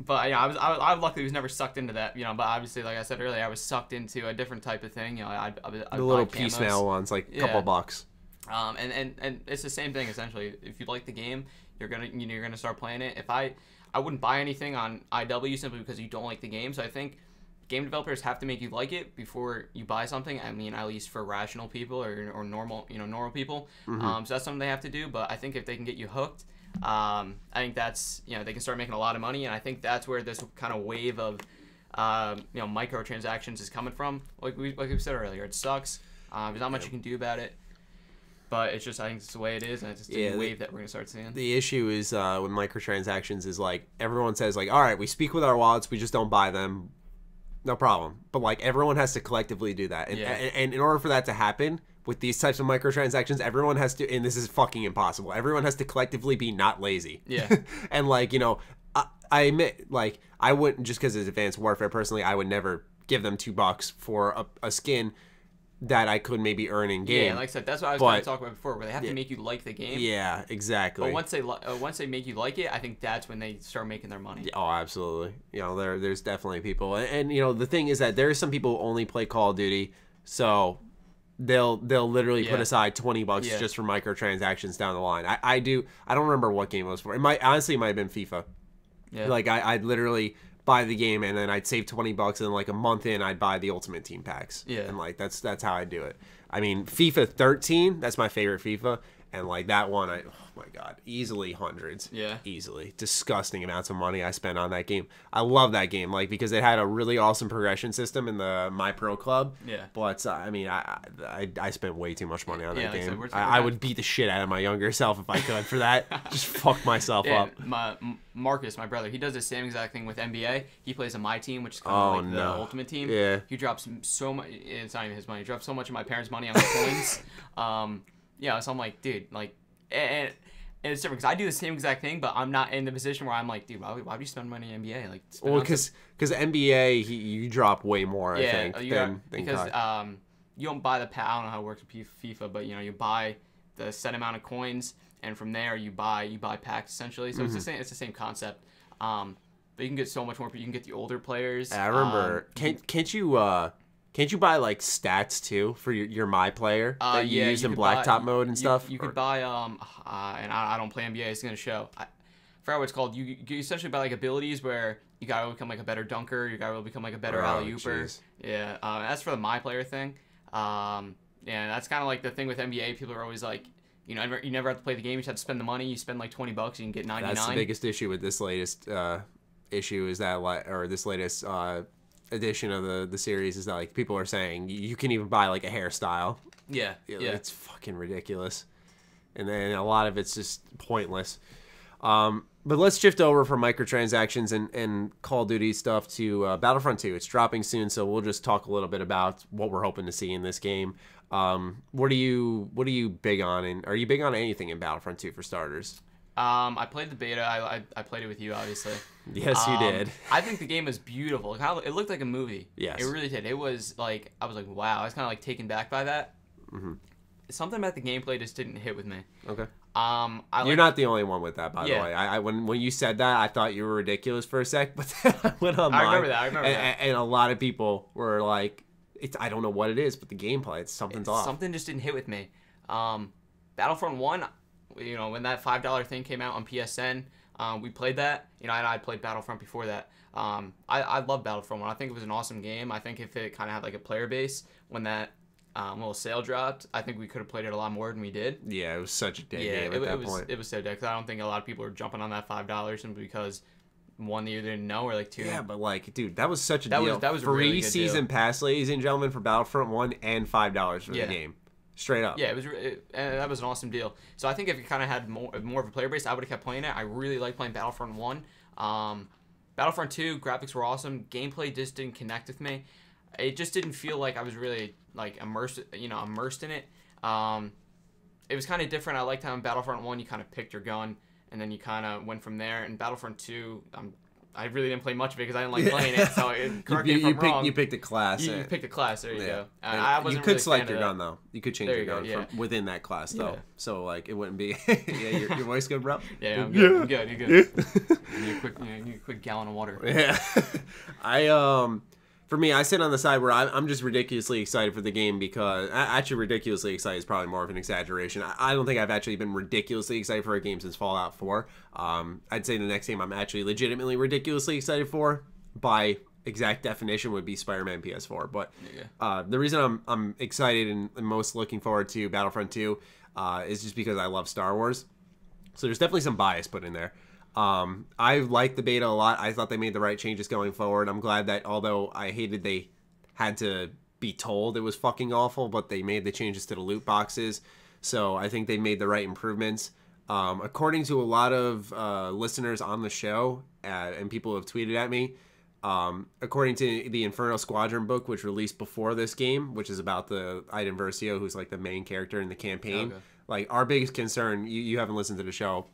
But I luckily was never sucked into that, but obviously, like I said earlier, I was sucked into a different type of thing. I'd the little piecemeal ones, like a couple bucks. And it's the same thing essentially. If you like the game, you're gonna start playing it. If I wouldn't buy anything on IW simply because you don't like the game. So I think game developers have to make you like it before you buy something. I mean, at least for rational people or normal people. So that's something they have to do. But I think if they can get you hooked, I think that's they can start making a lot of money. And I think that's where this kind of wave of microtransactions is coming from. Like we said earlier, it sucks. There's not much you can do about it. But it's just, I think it's the way it is, and it's just a wave that we're going to start seeing. The issue is with microtransactions is, like, everyone says, like, all right, we speak with our wallets, we just don't buy them. No problem. But, like, everyone has to collectively do that. And in order for that to happen, with these types of microtransactions, everyone has to, and this is fucking impossible, everyone has to collectively be not lazy. Yeah. And, like, I admit, like, I wouldn't, just because it's Advanced Warfare, personally, I would never give them $2 for a skin that I could maybe earn in game. Yeah, like I said, that's what I was going to talk about before, where they have to make you like the game. Yeah, exactly. But once they make you like it, I think that's when they start making their money. Oh, absolutely. There's definitely people, and the thing is that there are some people who only play Call of Duty, so they'll literally put aside $20 just for microtransactions down the line. I don't remember what game it was for. It might have been FIFA. Yeah. Like I'd literally buy the game and then I'd save $20 and like a month in I'd buy the Ultimate Team packs. Yeah. And like that's how I do it. I mean, FIFA 13, that's my favorite FIFA, And like that one, oh my god, easily hundreds. Yeah. Easily. Disgusting amounts of money I spent on that game. I love that game, like, because it had a really awesome progression system in the My Pro Club. Yeah. But I mean, I spent way too much money on that game. Like I would beat the shit out of my younger self if I could for that. Just fuck myself up. Marcus, my brother, he does the same exact thing with NBA. He plays on my team, which is kind of like the ultimate team. Yeah. He drops so much. It's not even his money. He drops so much of my parents' money on the coins. Yeah, so I'm like, dude, like, and it's different because I do the same exact thing, but I'm not in the position where I'm like, dude, why would you spend money on NBA? Like, well, because NBA, you drop way more, I think, than because you don't buy the I don't know how it works with FIFA, but you buy the set amount of coins, and from there you buy packs essentially. So it's the same concept. But you can get so much more. You can get the older players. I remember. Can't you buy like stats too for your My Player that you use in Blacktop mode and stuff? You could buy and I don't play NBA. It's gonna show. I forgot what it's called. You essentially buy like abilities where you gotta become like a better dunker. You gotta become like a better alley-ooper. Yeah. That's for the My Player thing. Yeah, that's kind of like the thing with NBA. People are always like, you never have to play the game. You just have to spend the money. You spend like $20, you can get 99. That's the biggest issue with this latest issue is that this latest edition of the series is that like people are saying you can even buy like a hairstyle. Yeah. It's fucking ridiculous, and then a lot of it's just pointless. But let's shift over from microtransactions and Call of Duty stuff to Battlefront 2. It's dropping soon, so we'll just talk a little bit about what we're hoping to see in this game. What are you big on, and are you big on anything in Battlefront 2 for starters? I played the beta. I played it with you, obviously. Yes, you did. I think the game was beautiful. It looked like a movie. Yes. It really did. It was like, I was like, wow. I was kind of like taken back by that. Mm-hmm. Something about the gameplay just didn't hit with me. Okay. You're not the only one with that, by the way. I when you said that, I thought you were ridiculous for a sec, but then I went online. I remember that. And a lot of people were like, I don't know what it is, but the gameplay, something's off. Something just didn't hit with me. Battlefront 1, when that $5 thing came out on PSN, we played that. And I played Battlefront before that. I love Battlefront 1. I think it was an awesome game. I think if it kind of had like a player base when that little sale dropped, I think we could have played it a lot more than we did. Yeah, it was such a dead game at that point. It was so dead because I don't think a lot of people were jumping on that $5 simply because one, they either didn't know, or like two. Yeah, but like, dude, that was such a deal. That was free really good season deal. Pass, ladies and gentlemen, for Battlefront 1 and $5 for the game. Straight up. Yeah, and that was an awesome deal. So I think if it kind of had more of a player base, I would have kept playing it. I really like playing Battlefront 1. Battlefront 2, graphics were awesome. Gameplay just didn't connect with me. It just didn't feel like I was really like immersed in it. It was kind of different. I liked how in Battlefront 1 you kind of picked your gun and then you kind of went from there. In Battlefront 2, I really didn't play much of it because I didn't like playing it. So correct me if I'm wrong. You picked a class. You picked a class. There you go. You could select your gun though. You could change your gun from within that class though. Yeah. So like it wouldn't be. Your voice good, bro? Yeah, I'm good. I'm good. You're good. You need a quick gallon of water. Yeah. For me, I sit on the side where I'm just ridiculously excited for the game because... Actually, ridiculously excited is probably more of an exaggeration. I don't think I've actually been ridiculously excited for a game since Fallout 4. I'd say the next game I'm actually legitimately ridiculously excited for, by exact definition, would be Spider-Man PS4. But the reason I'm excited and most looking forward to Battlefront 2 is just because I love Star Wars. So there's definitely some bias put in there. I liked the beta a lot. I thought they made the right changes going forward. I'm glad that although I hated they had to be told it was fucking awful, but they made the changes to the loot boxes. So I think they made the right improvements. According to a lot of listeners on the show and people who have tweeted at me, according to the Inferno Squadron book, which released before this game, which is about the Iden Versio, who's like the main character in the campaign. Okay. Like our biggest concern, you haven't listened to the show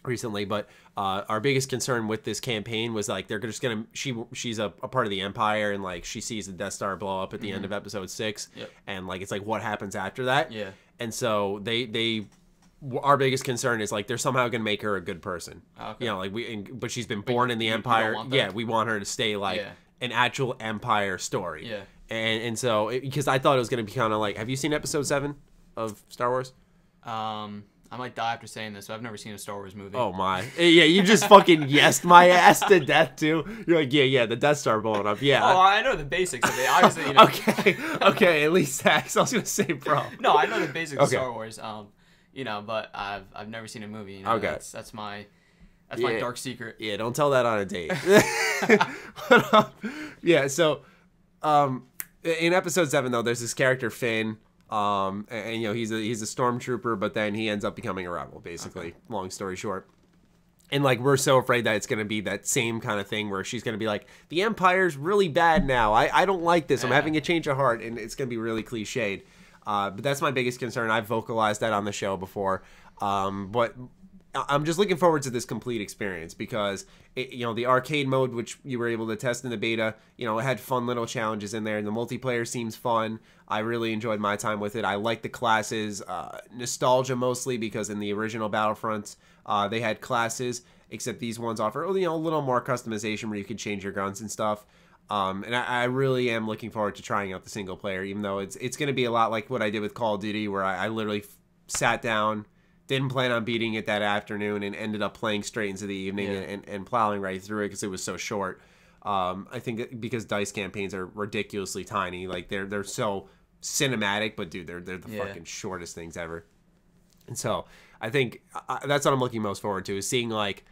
recently, but our biggest concern with this campaign was like they're just gonna she's a part of the Empire, and like she sees the Death Star blow up at the end of episode 6, and like it's like what happens after that. And so they our biggest concern is like they're somehow gonna make her a good person. But she's been born in the Empire. We want her to stay like an actual Empire story. And so because I thought it was gonna be kind of like, have you seen episode 7 of Star Wars? I might die after saying this, so I've never seen a Star Wars movie. Oh my. Yeah, you just fucking yesed my ass to death too. You're like, yeah, the Death Star blowing up. Yeah. Oh, I know the basics of it. Obviously, you know. Okay, at least that. I was gonna say, bro. No, I know the basics of Star Wars. you know, but I've never seen a movie. You know? Okay. That's my dark secret. Yeah, don't tell that on a date. But, yeah, so in episode 7 though, there's this character Finn, and you know he's a stormtrooper, but then he ends up becoming a rebel, basically. Okay. Long story short. And like we're so afraid that it's gonna be that same kind of thing where she's gonna be like, the Empire's really bad now. I don't like this. I'm having a change of heart, and it's gonna be really cliched. But that's my biggest concern. I've vocalized that on the show before. But I'm just looking forward to this complete experience because, you know, the arcade mode, which you were able to test in the beta, you know, it had fun little challenges in there. And the multiplayer seems fun. I really enjoyed my time with it. I like the classes. Nostalgia mostly because in the original Battlefront, they had classes, except these ones offer, you know, a little more customization where you can change your guns and stuff. And I really am looking forward to trying out the single player, even though it's going to be a lot like what I did with Call of Duty, where I literally sat down, didn't plan on beating it that afternoon, and ended up playing straight into the evening and plowing right through it because it was so short. I think because DICE campaigns are ridiculously tiny, like they're so cinematic, but dude, they're the fucking shortest things ever. And so I think that's what I'm looking most forward to, is seeing like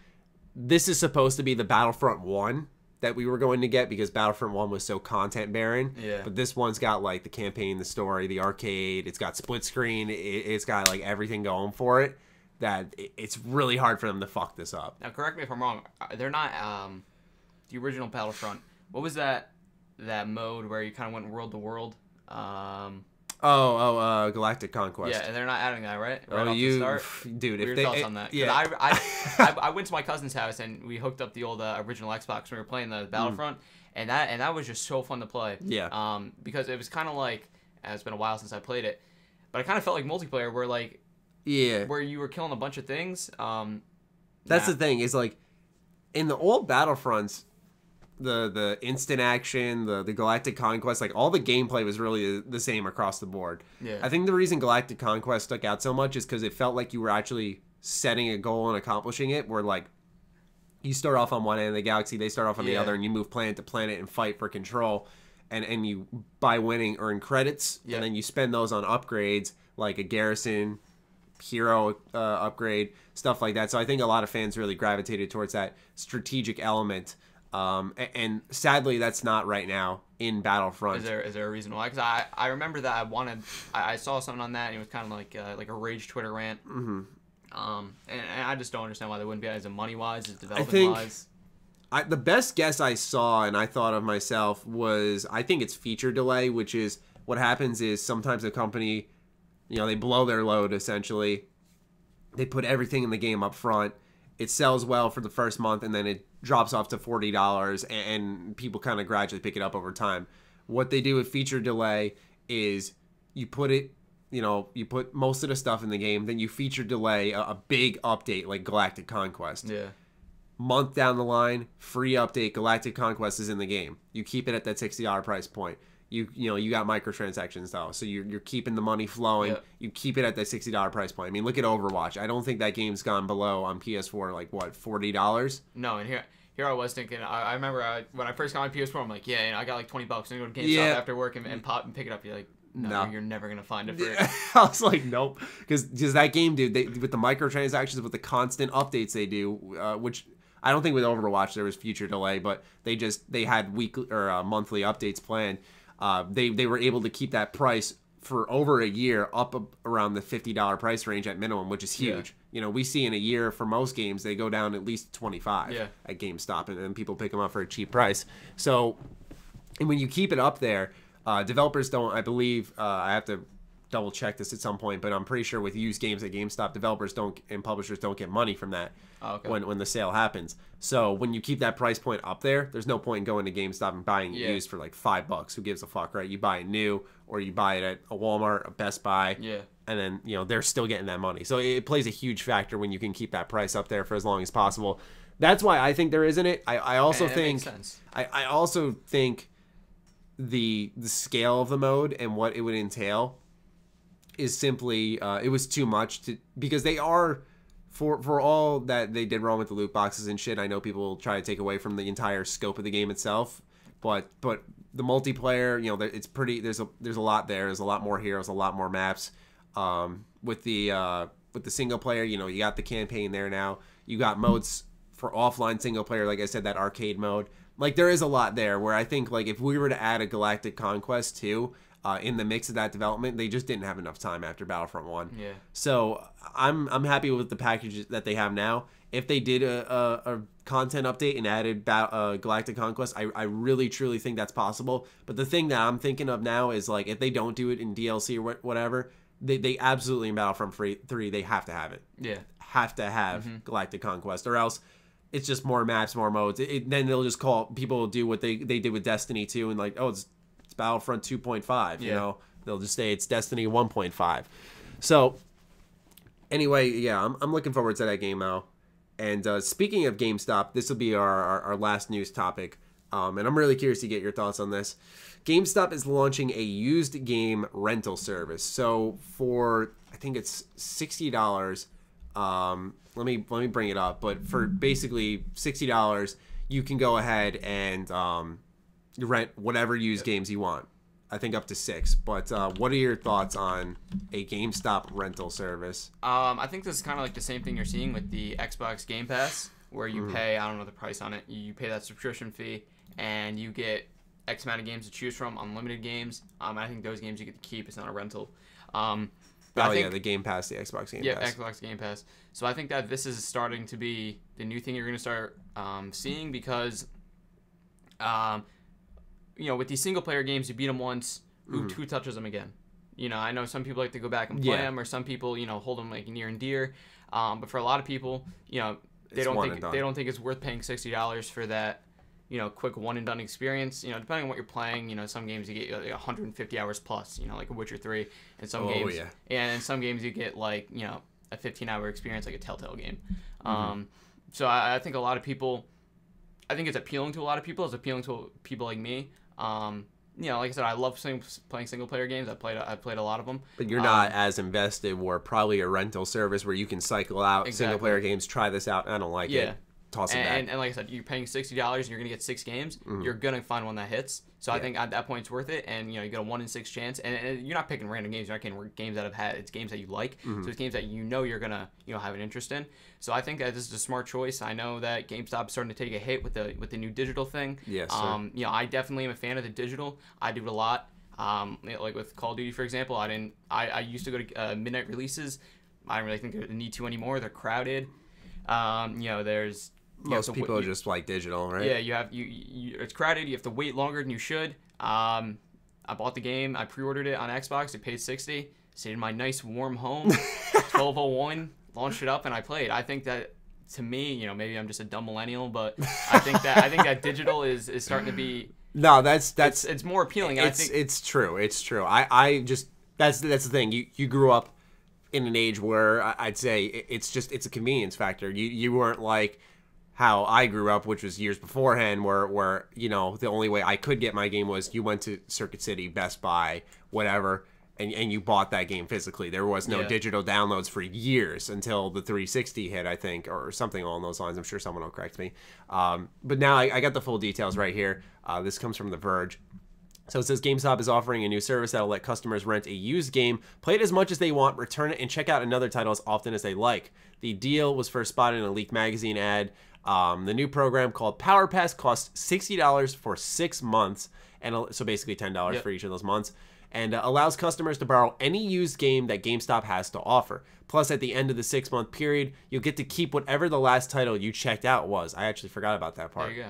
this is supposed to be the Battlefront 1 that we were going to get because Battlefront 1 was so content barren. Yeah. But this one's got like the campaign, the story, the arcade. It's got split screen. It's got like everything going for it. That it's really hard for them to fuck this up. Now, correct me if I'm wrong. They're not the original Battlefront. What was that mode where you kind of went world to world? Galactic Conquest. Yeah, and they're not adding that, right? Dude, if they thoughts on that? Yeah, I went to my cousin's house and we hooked up the old original Xbox when we were playing the Battlefront, and that was just so fun to play. Yeah. Because it was kind of like, it's been a while since I played it, but it kind of felt like multiplayer where like, where you were killing a bunch of things. That's the thing is like, in the old Battlefronts, the instant action, the Galactic Conquest, like all the gameplay was really the same across the board. Yeah. I think the reason Galactic Conquest stuck out so much is because it felt like you were actually setting a goal and accomplishing it, where like you start off on one end of the galaxy, they start off on the other, and you move planet to planet and fight for control, and you, by winning, earn credits, and then you spend those on upgrades like a garrison, hero upgrade, stuff like that. So I think a lot of fans really gravitated towards that strategic element. And sadly, that's not right now in Battlefront. Is there a reason why? Because I remember that I saw something on that, and it was kind of like a rage Twitter rant. Mm-hmm. And I just don't understand why they wouldn't be as money wise, as development wise. The best guess I saw and I thought of myself was, I think it's feature delay, which is what happens is sometimes a company, you know, they blow their load essentially. They put everything in the game up front. It sells well for the first month, and then it drops off to $40, and people kind of gradually pick it up over time. What they do with feature delay is you put most of the stuff in the game, then you feature delay a big update like Galactic Conquest. Yeah. Month down the line, free update, Galactic Conquest is in the game. You keep it at that $60 price point. You got microtransactions though, so you're keeping the money flowing. Yep. You keep it at that $60 price point. I mean, look at Overwatch. I don't think that game's gone below on PS4 like what, $40? No, and here I was thinking. I remember when I first got my PS4, I'm like, I got like $20. I'm gonna go to Gamestop after work and pop and pick it up. You're like, no, you're never gonna find it for it. I was like, nope, because that game, dude, with the microtransactions, with the constant updates they do, which I don't think with Overwatch there was future delay, but they had weekly or monthly updates planned. They were able to keep that price for over a year up around the $50 price range at minimum, which is huge. Yeah. You know, we see in a year for most games, they go down at least 25 at GameStop, and then people pick them up for a cheap price. So, and when you keep it up there, developers don't, I believe, I have to double check this at some point, but I'm pretty sure with used games at GameStop, developers and publishers don't get money from that when the sale happens. So when you keep that price point up there, there's no point in going to GameStop and buying it used for like $5. Who gives a fuck, right? You buy it new, or you buy it at a Walmart, a Best Buy, and then they're still getting that money. So it plays a huge factor when you can keep that price up there for as long as possible. That's why I think there is in it. I also think makes sense. I also think the scale of the mode and what it would entail is simply it was too much because they are for all that they did wrong with the loot boxes and shit. I know people will try to take away from the entire scope of the game itself, but the multiplayer, it's pretty. There's a lot there. There's a lot more heroes, a lot more maps. With the with the single player. You know, you got the campaign there now. You got modes for offline single player, like I said, that arcade mode. Like, there is a lot there where I think, like, if we were to add a Galactic Conquest too in the mix of that development, they just didn't have enough time after Battlefront 1. Yeah. So I'm happy with the packages that they have now. If they did a content update and added Galactic Conquest, I really, truly think that's possible. But the thing that I'm thinking of now is, like, if they don't do it in DLC or whatever, they absolutely, in Battlefront 3, they have to have it. Yeah. Have to have Galactic Conquest, or else it's just more maps, more modes. Then they'll just people will do what they did with Destiny 2 and, like, oh, it's Battlefront 2.5. You know, they'll just say it's Destiny 1.5. So anyway, yeah, I'm looking forward to that game now. And speaking of GameStop, this will be our last news topic. And I'm really curious to get your thoughts on this. GameStop is launching a used game rental service. So for, I think it's $60. Let me bring it up. But for basically $60, you can go ahead and rent whatever used games you want. I think up to 6. But what are your thoughts on a GameStop rental service? I think this is kind of like the same thing you're seeing with the Xbox Game Pass, where you pay, I don't know the price on it, you pay that subscription fee, and you get X amount of games to choose from, unlimited games. I think those games you get to keep. It's not a rental. The Game Pass, the Xbox Game Pass. Yeah, Xbox Game Pass. So I think that this is starting to be the new thing you're going to start seeing because, you know, with these single-player games, you beat them once, who touches them again? You know, I know some people like to go back and play them, or some people, you know, hold them like near and dear. But for a lot of people, you know, they don't think it's worth paying $60 for that, you know, quick one and done experience. You know, depending on what you're playing, you know, some games you get like 150 hours plus, you know, like a Witcher 3, and some games, and in some games you get like, you know, a 15-hour experience like a Telltale game. So I think a lot of people, I think it's appealing to a lot of people. It's appealing to people like me. You know, like I said, I love playing single player games. I played a lot of them. But you're not as invested. Or probably a rental service where you can cycle out single player games. Try this out. I don't like it. Toss it back. And like I said, you're paying $60 and you're gonna get 6 games. You're gonna find one that hits. So I think at that point it's worth it. And you know, you get a 1 in 6 chance. And you're not picking random games. You're not getting games that have had. It's games that you like. So it's games that you know you're gonna have an interest in. So I think that this is a smart choice. I know that GameStop's starting to take a hit with the new digital thing. Yes. You know, I definitely am a fan of the digital. I do it a lot. Like with Call of Duty, for example, I used to go to midnight releases. I don't really think there's a need to anymore. They're crowded. You know, there's most people just like digital, right? Yeah, it's crowded. You have to wait longer than you should. I bought the game. I pre-ordered it on Xbox. I paid $60. Stayed in my nice warm home. 12:01. Launched it up and I played. I think that, to me, you know, maybe I'm just a dumb millennial, but I think that digital is starting to be. No, that's it's more appealing. It's true. It's true. I just that's the thing. You grew up in an age where I'd say it's a convenience factor. You weren't like how I grew up, which was years beforehand, where you know, the only way I could get my game was you went to Circuit City, Best Buy, whatever, and you bought that game physically. There was no digital downloads for years until the 360 hit, I think, or something along those lines. I'm sure someone will correct me. But now I got the full details right here. This comes from The Verge. So it says GameStop is offering a new service that will let customers rent a used game, play it as much as they want, return it, and check out another title as often as they like. The deal was first spotted in a Leak magazine ad. The new program called Power Pass costs $60 for 6 months, and so basically $10 for each of those months, and allows customers to borrow any used game that GameStop has to offer. Plus, at the end of the 6-month period, you'll get to keep whatever the last title you checked out was. I actually forgot about that part. There you go.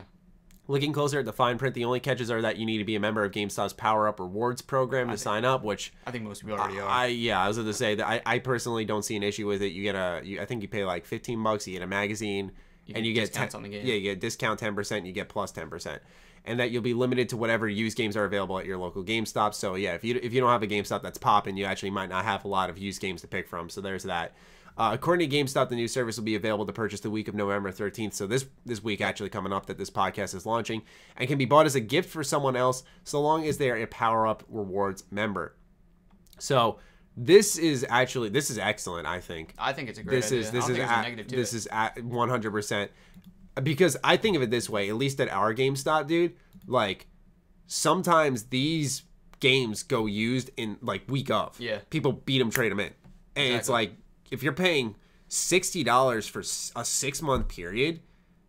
Looking closer at the fine print, the only catches are that you need to be a member of GameStop's Power Up Rewards program to sign up, which I think most people already are. I was going to say that I personally don't see an issue with it. You get I think you pay like $15, you get a magazine, and you get discounts on the game. Yeah, you get discount 10%, you get plus 10%, and that you'll be limited to whatever used games are available at your local GameStop. So yeah, if you don't have a GameStop that's popping, you actually might not have a lot of used games to pick from. So there's that. According to GameStop, the new service will be available to purchase the week of November 13th. So this week actually coming up that this podcast is launching, and can be bought as a gift for someone else so long as they are a Power Up Rewards member. So this is excellent. I think it's a great idea. This is 100%, because I think of it this way. At least at our GameStop, dude, like sometimes these games go used in like week of. Yeah. People beat them, trade them in, and it's like if you're paying $60 for a 6-month period,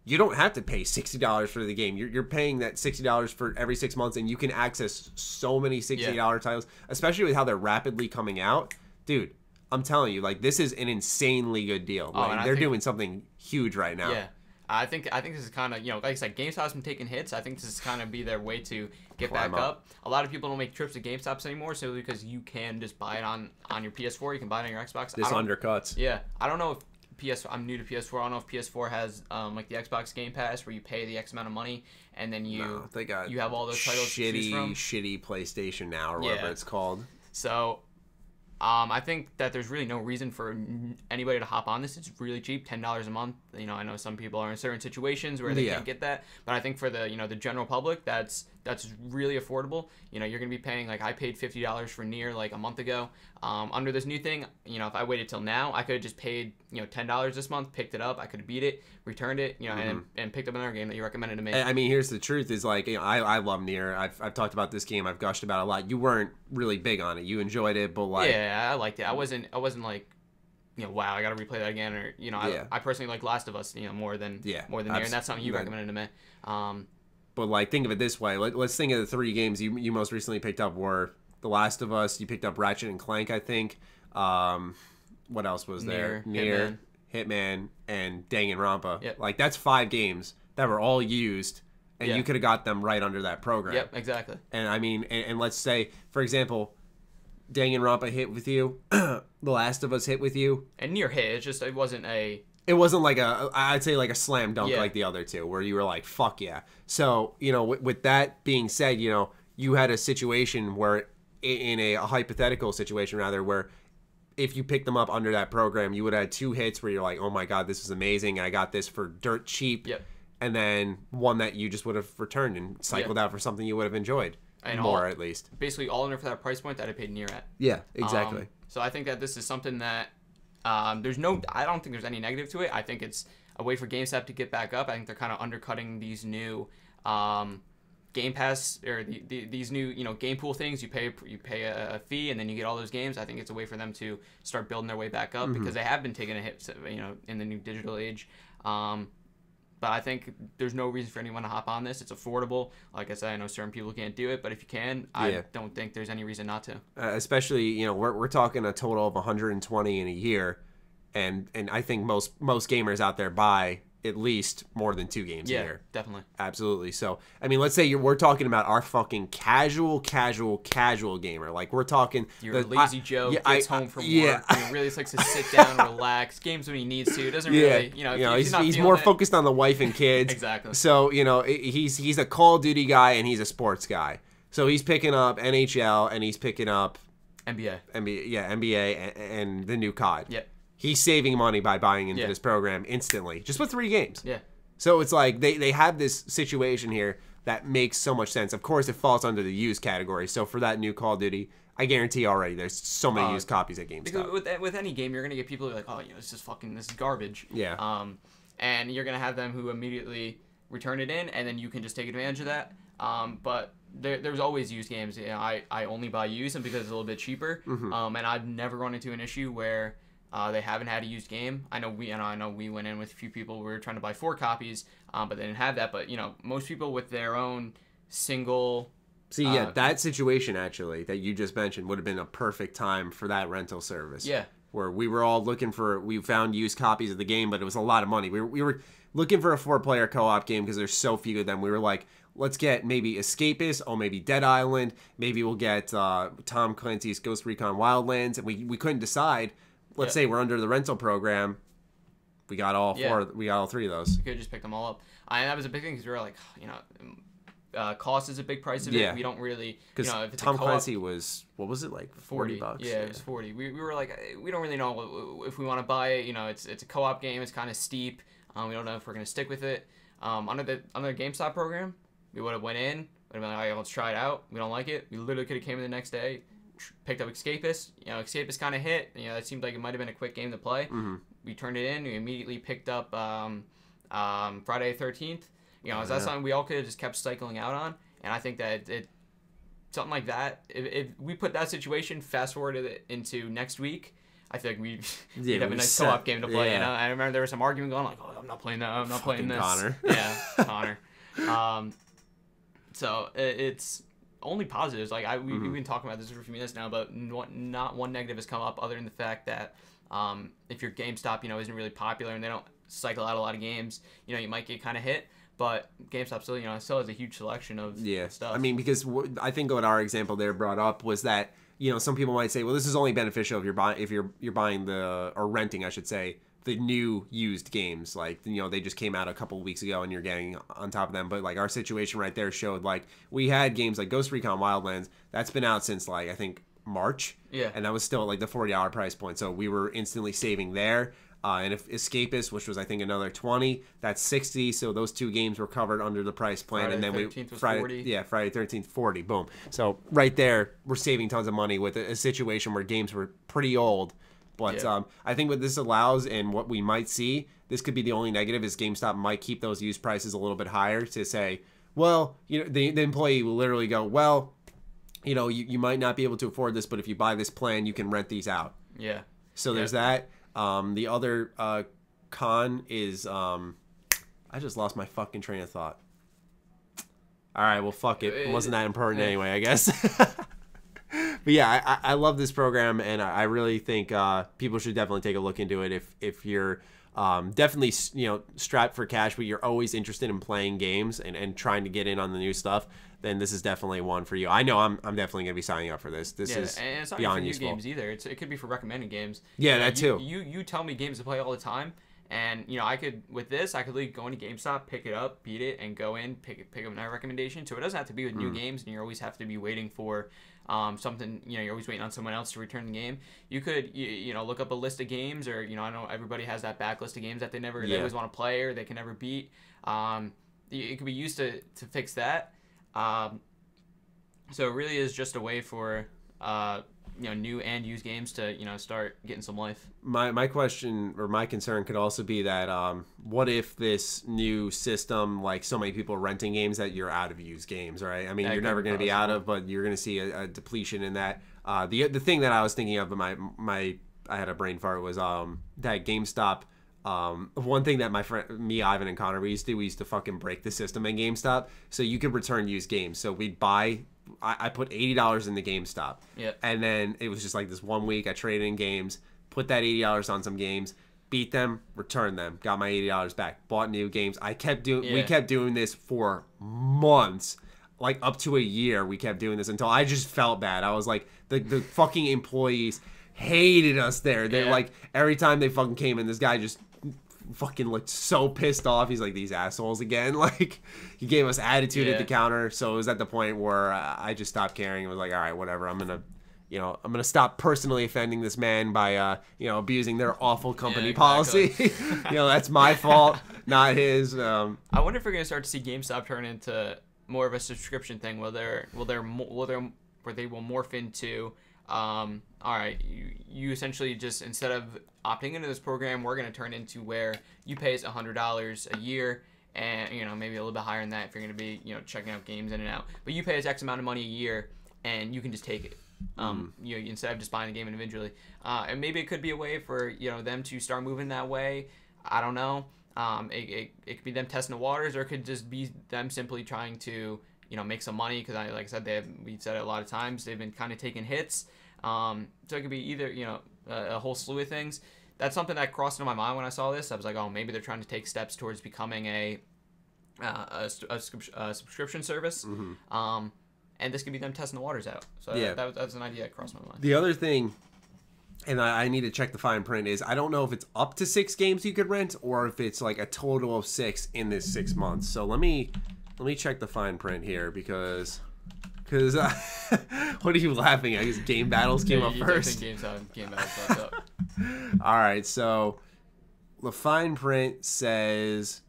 you don't have to pay $60 for the game. You're paying that $60 for every 6 months, and you can access so many $60 titles, especially with how they're rapidly coming out. Dude, I'm telling you, like, this is an insanely good deal. Like, they're doing something huge right now. Yeah. I think this is kind of, like I said, GameStop's been taking hits. I think this is kind of be their way to get back up. A lot of people don't make trips to GameStops anymore, so because you can just buy it on your PS4, you can buy it on your Xbox. This undercuts. Yeah. I don't know if I'm new to PS4. I don't know if PS4 has like the Xbox Game Pass where you pay the X amount of money and then you have all those titles to choose from. Shitty PlayStation Now or whatever it's called. So I think that there's really no reason for anybody to hop on this. It's really cheap, $10 a month. I know some people are in certain situations where they can't get that, but I think for the the general public, that's really affordable. You're gonna be paying, like, I paid $50 for Nier like a month ago. Under this new thing, if I waited till now, I could have just paid $10 this month, picked it up, I could have beat it, returned it, and picked up another game that you recommended to me. I mean, here's the truth: is like, I love Nier. I've talked about this game. I've gushed about it a lot. You weren't really big on it. You enjoyed it, but like, yeah, I liked it. I wasn't like, wow, I gotta replay that again, or I personally like Last of Us, more than Nier, and that's something you recommended to me. But like, think of it this way. Let's think of the 3 games you most recently picked up were The Last of Us. You picked up Ratchet and Clank, I think. What else was there? Nier, Hitman, and Danganronpa. Yep. Like, that's 5 games that were all used, and you could have got them right under that program. Yep, exactly. And I mean, and let's say, for example, Danganronpa hit with you, The Last of Us hit with you, and Nier hit. It wasn't like I'd say like a slam dunk like the other two, where you were like, fuck yeah. So, with that being said, you had a situation where, in a hypothetical situation rather, where if you picked them up under that program, you would have had 2 hits where you're like, oh my God, this is amazing. I got this for dirt cheap. Yep. And then one that you just would have returned and cycled out for something you would have enjoyed. And more, at least. Basically all under for that price point that I paid Nier at. Yeah, exactly. So I think that this is something that I don't think there's any negative to it. I think it's a way for GameStop to get back up. I think they're kind of undercutting these new Game Pass, or these new game pool things. You pay a fee and then you get all those games. I think it's a way for them to start building their way back up, because they have been taking a hit in the new digital age. But I think there's no reason for anyone to hop on this. It's affordable. Like I said, I know certain people can't do it, but if you can, I don't think there's any reason not to. Especially, we're talking a total of 120 in a year, and I think most gamers out there buy at least more than 2 games a year. Definitely. Absolutely. So, I mean, let's say we're talking about our fucking casual gamer. Like, we're talking... Your lazy Joe gets home from work and really likes to sit down and relax. Games when he needs to. Doesn't really... he's more focused on the wife and kids. Exactly. So, he's a Call of Duty guy and he's a sports guy. So he's picking up NHL and he's picking up... NBA and the new COD. Yep. He's saving money by buying into this program instantly, just with 3 games. Yeah. So it's like they have this situation here that makes so much sense. Of course, it falls under the used category. So for that new Call of Duty, I guarantee already there's so many used copies at GameStop. Because with any game, you're gonna get people who are like, oh, this is garbage. Yeah. And you're gonna have them who immediately return it in, and then you can just take advantage of that. But there's always used games. I only buy used, and because it's a little bit cheaper. And I've never run into an issue where they haven't had a used game. I know we went in with a few people. We were trying to buy 4 copies, but they didn't have that. But most people with their own single. See, that situation actually that you just mentioned would have been a perfect time for that rental service. Yeah. Where we were all we found used copies of the game, but it was a lot of money. We were looking for a 4-player co-op game because there's so few of them. We were like, let's get maybe Escapist, or maybe Dead Island. Maybe we'll get Tom Clancy's Ghost Recon Wildlands, and we couldn't decide. Let's say we're under the rental program. We got all 4. We got all 3 of those. You could just pick them all up. And that was a big thing because we were like, cost is a big price of it. We don't really, because Tom Clancy was, what was it, like $40? Yeah, it was 40. We were like, we don't really know if we want to buy it. It's a co-op game. It's kind of steep. We don't know if we're gonna stick with it. Under the GameStop program, we would have went in. Would have been like, let's try it out. We don't like it. We literally could have came in the next day. Picked up Escapist. Escapist kind of hit. It seemed like it might have been a quick game to play. We turned it in. We immediately picked up Friday the 13th. That's something we all could have just kept cycling out on. And I think that something like that, if we put that situation, fast forward it into next week, I feel like we'd have a nice co-op game to play. Yeah. You know, I remember there was some argument going like, "Oh, I'm not playing that. I'm not playing this." Connor. Yeah, Connor. So it's only positives. Like we've been talking about this for a few minutes now, but not one negative has come up other than the fact that if your GameStop, isn't really popular and they don't cycle out a lot of games, you might get kind of hit. But GameStop still has a huge selection of stuff. I mean, because I think what our example there brought up was that some people might say, well, this is only beneficial if you're buying or renting, I should say, the new used games. Like they just came out a couple of weeks ago and you're getting on top of them. But like our situation right there showed like we had games like Ghost Recon Wildlands that's been out since like I think March. Yeah. And that was still like the $40 price point. So we were instantly saving there. And if Escapist, which was I think another $20, that's $60. So those two games were covered under the price plan, Friday and then 13th was Friday 40. Yeah, Friday 13th, 40. Boom. So right there, we're saving tons of money with a situation where games were pretty old. But I think what this allows and what we might see, this could be the only negative, is GameStop might keep those used prices a little bit higher to say, well, the employee will literally go, well, you might not be able to afford this, but if you buy this plan, you can rent these out. Yeah. So there's that. The other con is I just lost my fucking train of thought. All right, well, fuck it. It wasn't that important anyway, I guess. But yeah, I love this program, and I really think people should definitely take a look into it if you're definitely strapped for cash, but you're always interested in playing games and trying to get in on the new stuff. Then this is definitely one for you. I know I'm definitely gonna be signing up for this. This is and it's not beyond for new useful. games either. It could be for recommended games. Yeah, that too. You tell me games to play all the time, and I could like go into GameStop, pick it up, beat it, and go in pick up my recommendation. So it doesn't have to be with new games, and you always have to be waiting for something. You're always waiting on someone else to return the game. You could look up a list of games, or I know everybody has that backlist of games that they always want to play or they can never beat. It could be used to fix that. So it really is just a way for new and used games to start getting some life. My question or my concern could also be that what if this new system, like so many people renting games, that you're out of used games, right? I mean, you're never going to be out of, but you're going to see a depletion in that. The thing that I was thinking of, but I had a brain fart, was that GameStop. One thing that my friend, me, Ivan, and Connor, we used to fucking break the system in GameStop so you could return used games. So we'd buy. I put $80 in the GameStop. Yep. And then it was just like this 1 week I traded in games, put that $80 on some games, beat them, returned them, got my $80 back, bought new games. We kept doing this for months, like up to a year. We kept doing this until I just felt bad. I was like, the fucking employees hated us there. They like every time they fucking came in, this guy just fucking looked so pissed off. He's like, these assholes again. Like, he gave us attitude at the counter. So it was at the point where I just stopped caring. It was like, all right, whatever. I'm gonna stop personally offending this man by abusing their awful company policy. That's my fault, not his. I wonder if we're gonna start to see GameStop turn into more of a subscription thing, where they will morph into. All right, you essentially just, instead of opting into this program, we're going to turn into where you pay us $100 a year, and maybe a little bit higher than that if you're going to be checking out games in and out. But you pay us X amount of money a year, and you can just take it. Instead of just buying the game individually. And maybe it could be a way for them to start moving that way. I don't know. It could be them testing the waters, or it could just be them simply trying to make some money, because like I said, we've said it a lot of times, they've been kind of taking hits. So it could be either a whole slew of things. That's something that crossed into my mind when I saw this. I was like, oh, maybe they're trying to take steps towards becoming a subscription service. Mm-hmm. And this could be them testing the waters out. So that was an idea that crossed my mind. The other thing, and I need to check the fine print, is I don't know if it's up to 6 games you could rent, or if it's like a total of 6 in this 6 months. So let me check the fine print here, because what are you laughing at? Because Game Battles came up first. Game Battles popped up. All right, so the fine print says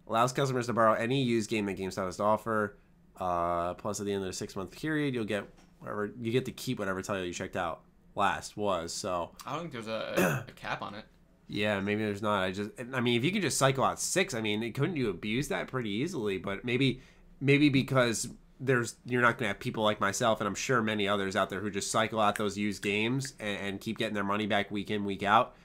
allows customers to borrow any used game that GameStop has to offer. Plus, at the end of the 6-month period, you get to keep whatever title you checked out last was. So I don't think there's a cap on it. Yeah, maybe there's not. I mean, if you could just cycle out 6, I mean, couldn't you abuse that pretty easily? But maybe because you're not gonna have people like myself, and I'm sure many others out there who just cycle out those used games and keep getting their money back week in, week out.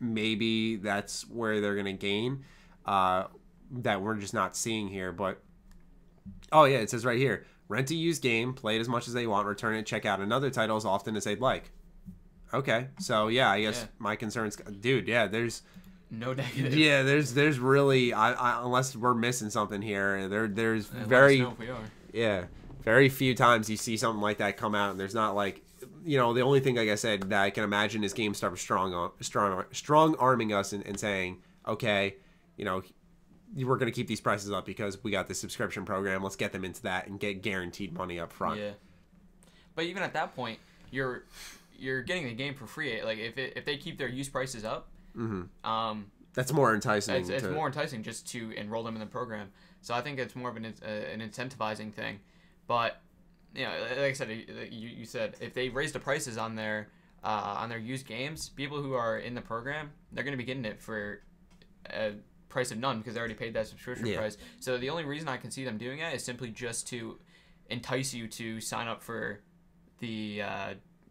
Maybe that's where they're gonna gain that we're just not seeing here. But oh yeah, it says right here: rent a used game, play it as much as they want, return it, check out another title as often as they'd like. Okay, so yeah, I guess my concerns, dude. Yeah, there's no negative. Yeah, there's really, unless we're missing something here, there's very few times you see something like that come out, and there's not like, the only thing, like I said, that I can imagine is Gamestop strong arming us and saying, okay, we're going to keep these prices up because we got this subscription program. Let's get them into that and get guaranteed money up front. Yeah, but even at that point, you're getting the game for free. Like if they keep their use prices up, that's more enticing. It's more enticing just to enroll them in the program. So I think it's more of an incentivizing thing. But like I said, you said if they raise the prices on their used games, people who are in the program, they're going to be getting it for a price of none because they already paid that subscription price. So the only reason I can see them doing it is simply just to entice you to sign up for the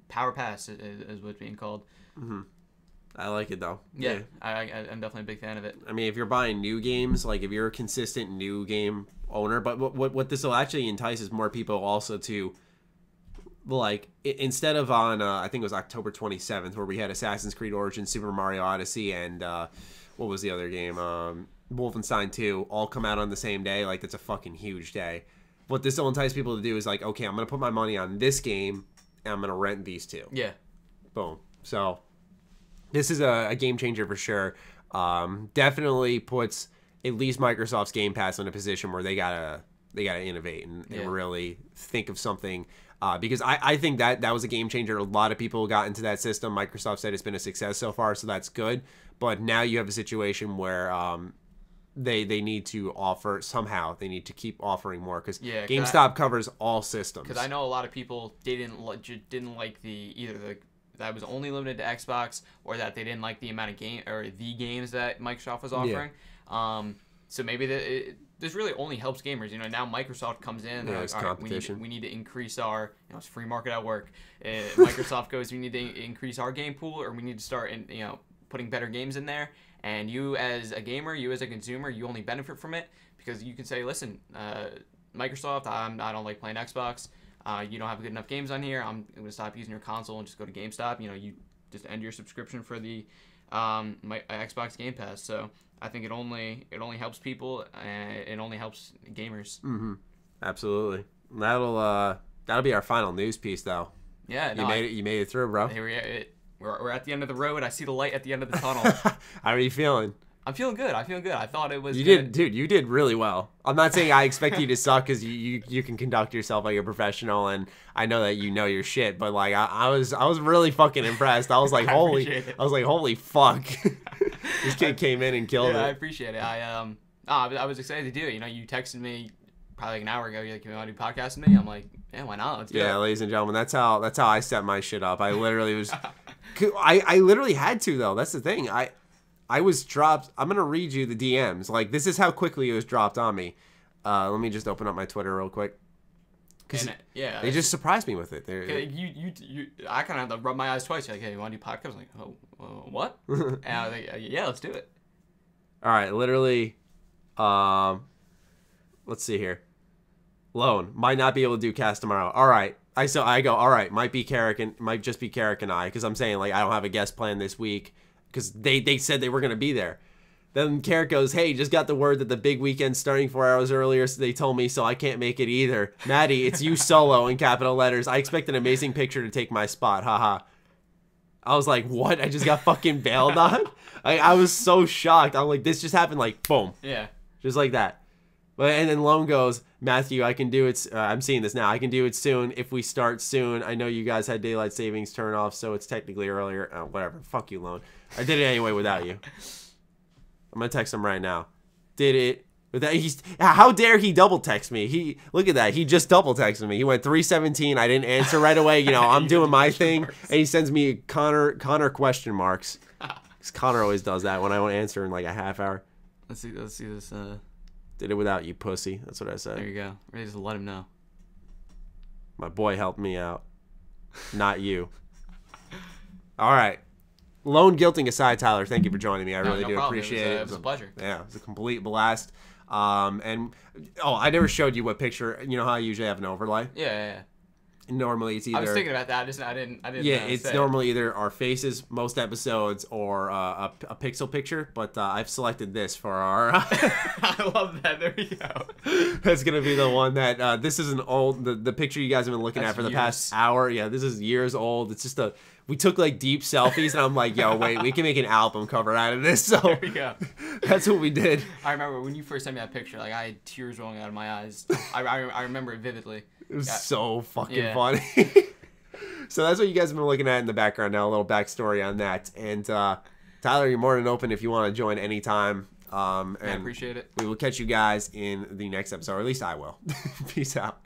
Power Pass, is what's being called. I like it though. Yeah. I'm definitely a big fan of it. I mean, if you're buying new games, like if you're a consistent new game owner, but what this will actually entice is more people also to, like, instead of on I think it was October 27th where we had Assassin's Creed Origins, Super Mario Odyssey, and what was the other game, Wolfenstein 2, all come out on the same day. Like, that's a fucking huge day. What this will entice people to do is like, okay, I'm gonna put my money on this game and I'm gonna rent these two. Yeah. Boom. So this is a game changer for sure. Definitely puts at least Microsoft's Game Pass in a position where they gotta innovate and really think of something. Because I think that was a game changer. A lot of people got into that system. Microsoft said it's been a success so far, so that's good. But now you have a situation where they need to offer somehow. They need to keep offering more because GameStop covers all systems. Because I know a lot of people didn't like that was only limited to Xbox, or that they didn't like the amount of the games that Microsoft was offering. So maybe this really only helps gamers. Now Microsoft comes in. It's competition. We need to increase our. It's free market at work. Microsoft goes, we need to increase our game pool, or we need to start putting better games in there. And you as a gamer, you as a consumer, you only benefit from it because you can say, listen, Microsoft, I don't like playing Xbox. You don't have good enough games on here. I'm going to stop using your console and just go to GameStop. You just end your subscription for the my Xbox Game Pass. So I think it only helps people, and it only helps gamers. Absolutely. That'll be our final news piece, though. Yeah, you made it through, bro. We're at the end of the road. I see the light at the end of the tunnel. How are you feeling? I'm feeling good. I thought it was. You did really well. I'm not saying I expect you to suck because you can conduct yourself like a professional, and I know that you know your shit. But like I was really fucking impressed. I was like holy fuck, this kid came in and killed it. I appreciate it. I was excited to do it. You texted me probably like an hour ago. You're like, you want to do a podcast with me? I'm like, yeah, why not? Let's do it. Yeah, ladies and gentlemen, that's how I set my shit up. I literally was, I literally had to though. That's the thing. I was dropped. I'm going to read you the DMs. Like, this is how quickly it was dropped on me. Let me just open up my Twitter real quick. Because they just surprised me with it. I kind of had to rub my eyes twice. You're like, hey, you want to do podcast? I'm like, oh, what? And I was like, yeah, let's do it. All right, literally, let's see here. Lone, might not be able to do cast tomorrow. All right. I go, all right, might just be Karak and I, because I'm saying, like, I don't have a guest plan this week. Because they said they were going to be there. Then Karak goes, hey, just got the word that the big weekend's starting 4 hours earlier, so they told me, so I can't make it either. Maddie, it's you solo in capital letters. I expect an amazing picture to take my spot. Haha. I was like, what? I just got fucking bailed on? I was so shocked. I'm like, this just happened like, boom. Yeah. Just like that. And then Lone goes, Matthew, I can do it. I'm seeing this now. I can do it soon if we start soon. I know you guys had daylight savings turn off, so it's technically earlier. Oh, whatever. Fuck you, Lone. I did it anyway without you. I'm gonna text him right now. Did it without? How dare he double text me? Look at that. He just double texted me. He went 317. I didn't answer right away. I'm doing my thing, and he sends me Connor question marks. Because Connor always does that when I won't answer in like a half hour. Let's see this. Did it without you, pussy. That's what I said. There you go. Ready to let him know. My boy helped me out. Not you. All right. Lone guilting aside, Tyler, thank you for joining me. I really do appreciate it. It was a pleasure. Yeah, it was a complete blast. I never showed you what picture. You know how I usually have an overlay? Yeah. Normally it's either. I was thinking about that. I didn't. Yeah, it's normally either our faces most episodes or a pixel picture. But I've selected this for our. I love that. There you go. That's gonna be the one that. This is an old. The picture you guys have been looking at for the past hour. Yeah, this is years old. It's just a. We took like deep selfies, and I'm like, yo, wait, we can make an album cover out of this. So there we go. That's what we did. I remember when you first sent me that picture, like I had tears rolling out of my eyes. I remember it vividly. It was so fucking funny. So that's what you guys have been looking at in the background now, a little backstory on that. And Tyler, you're more than open if you want to join anytime. And I appreciate it. We will catch you guys in the next episode, or at least I will. Peace out.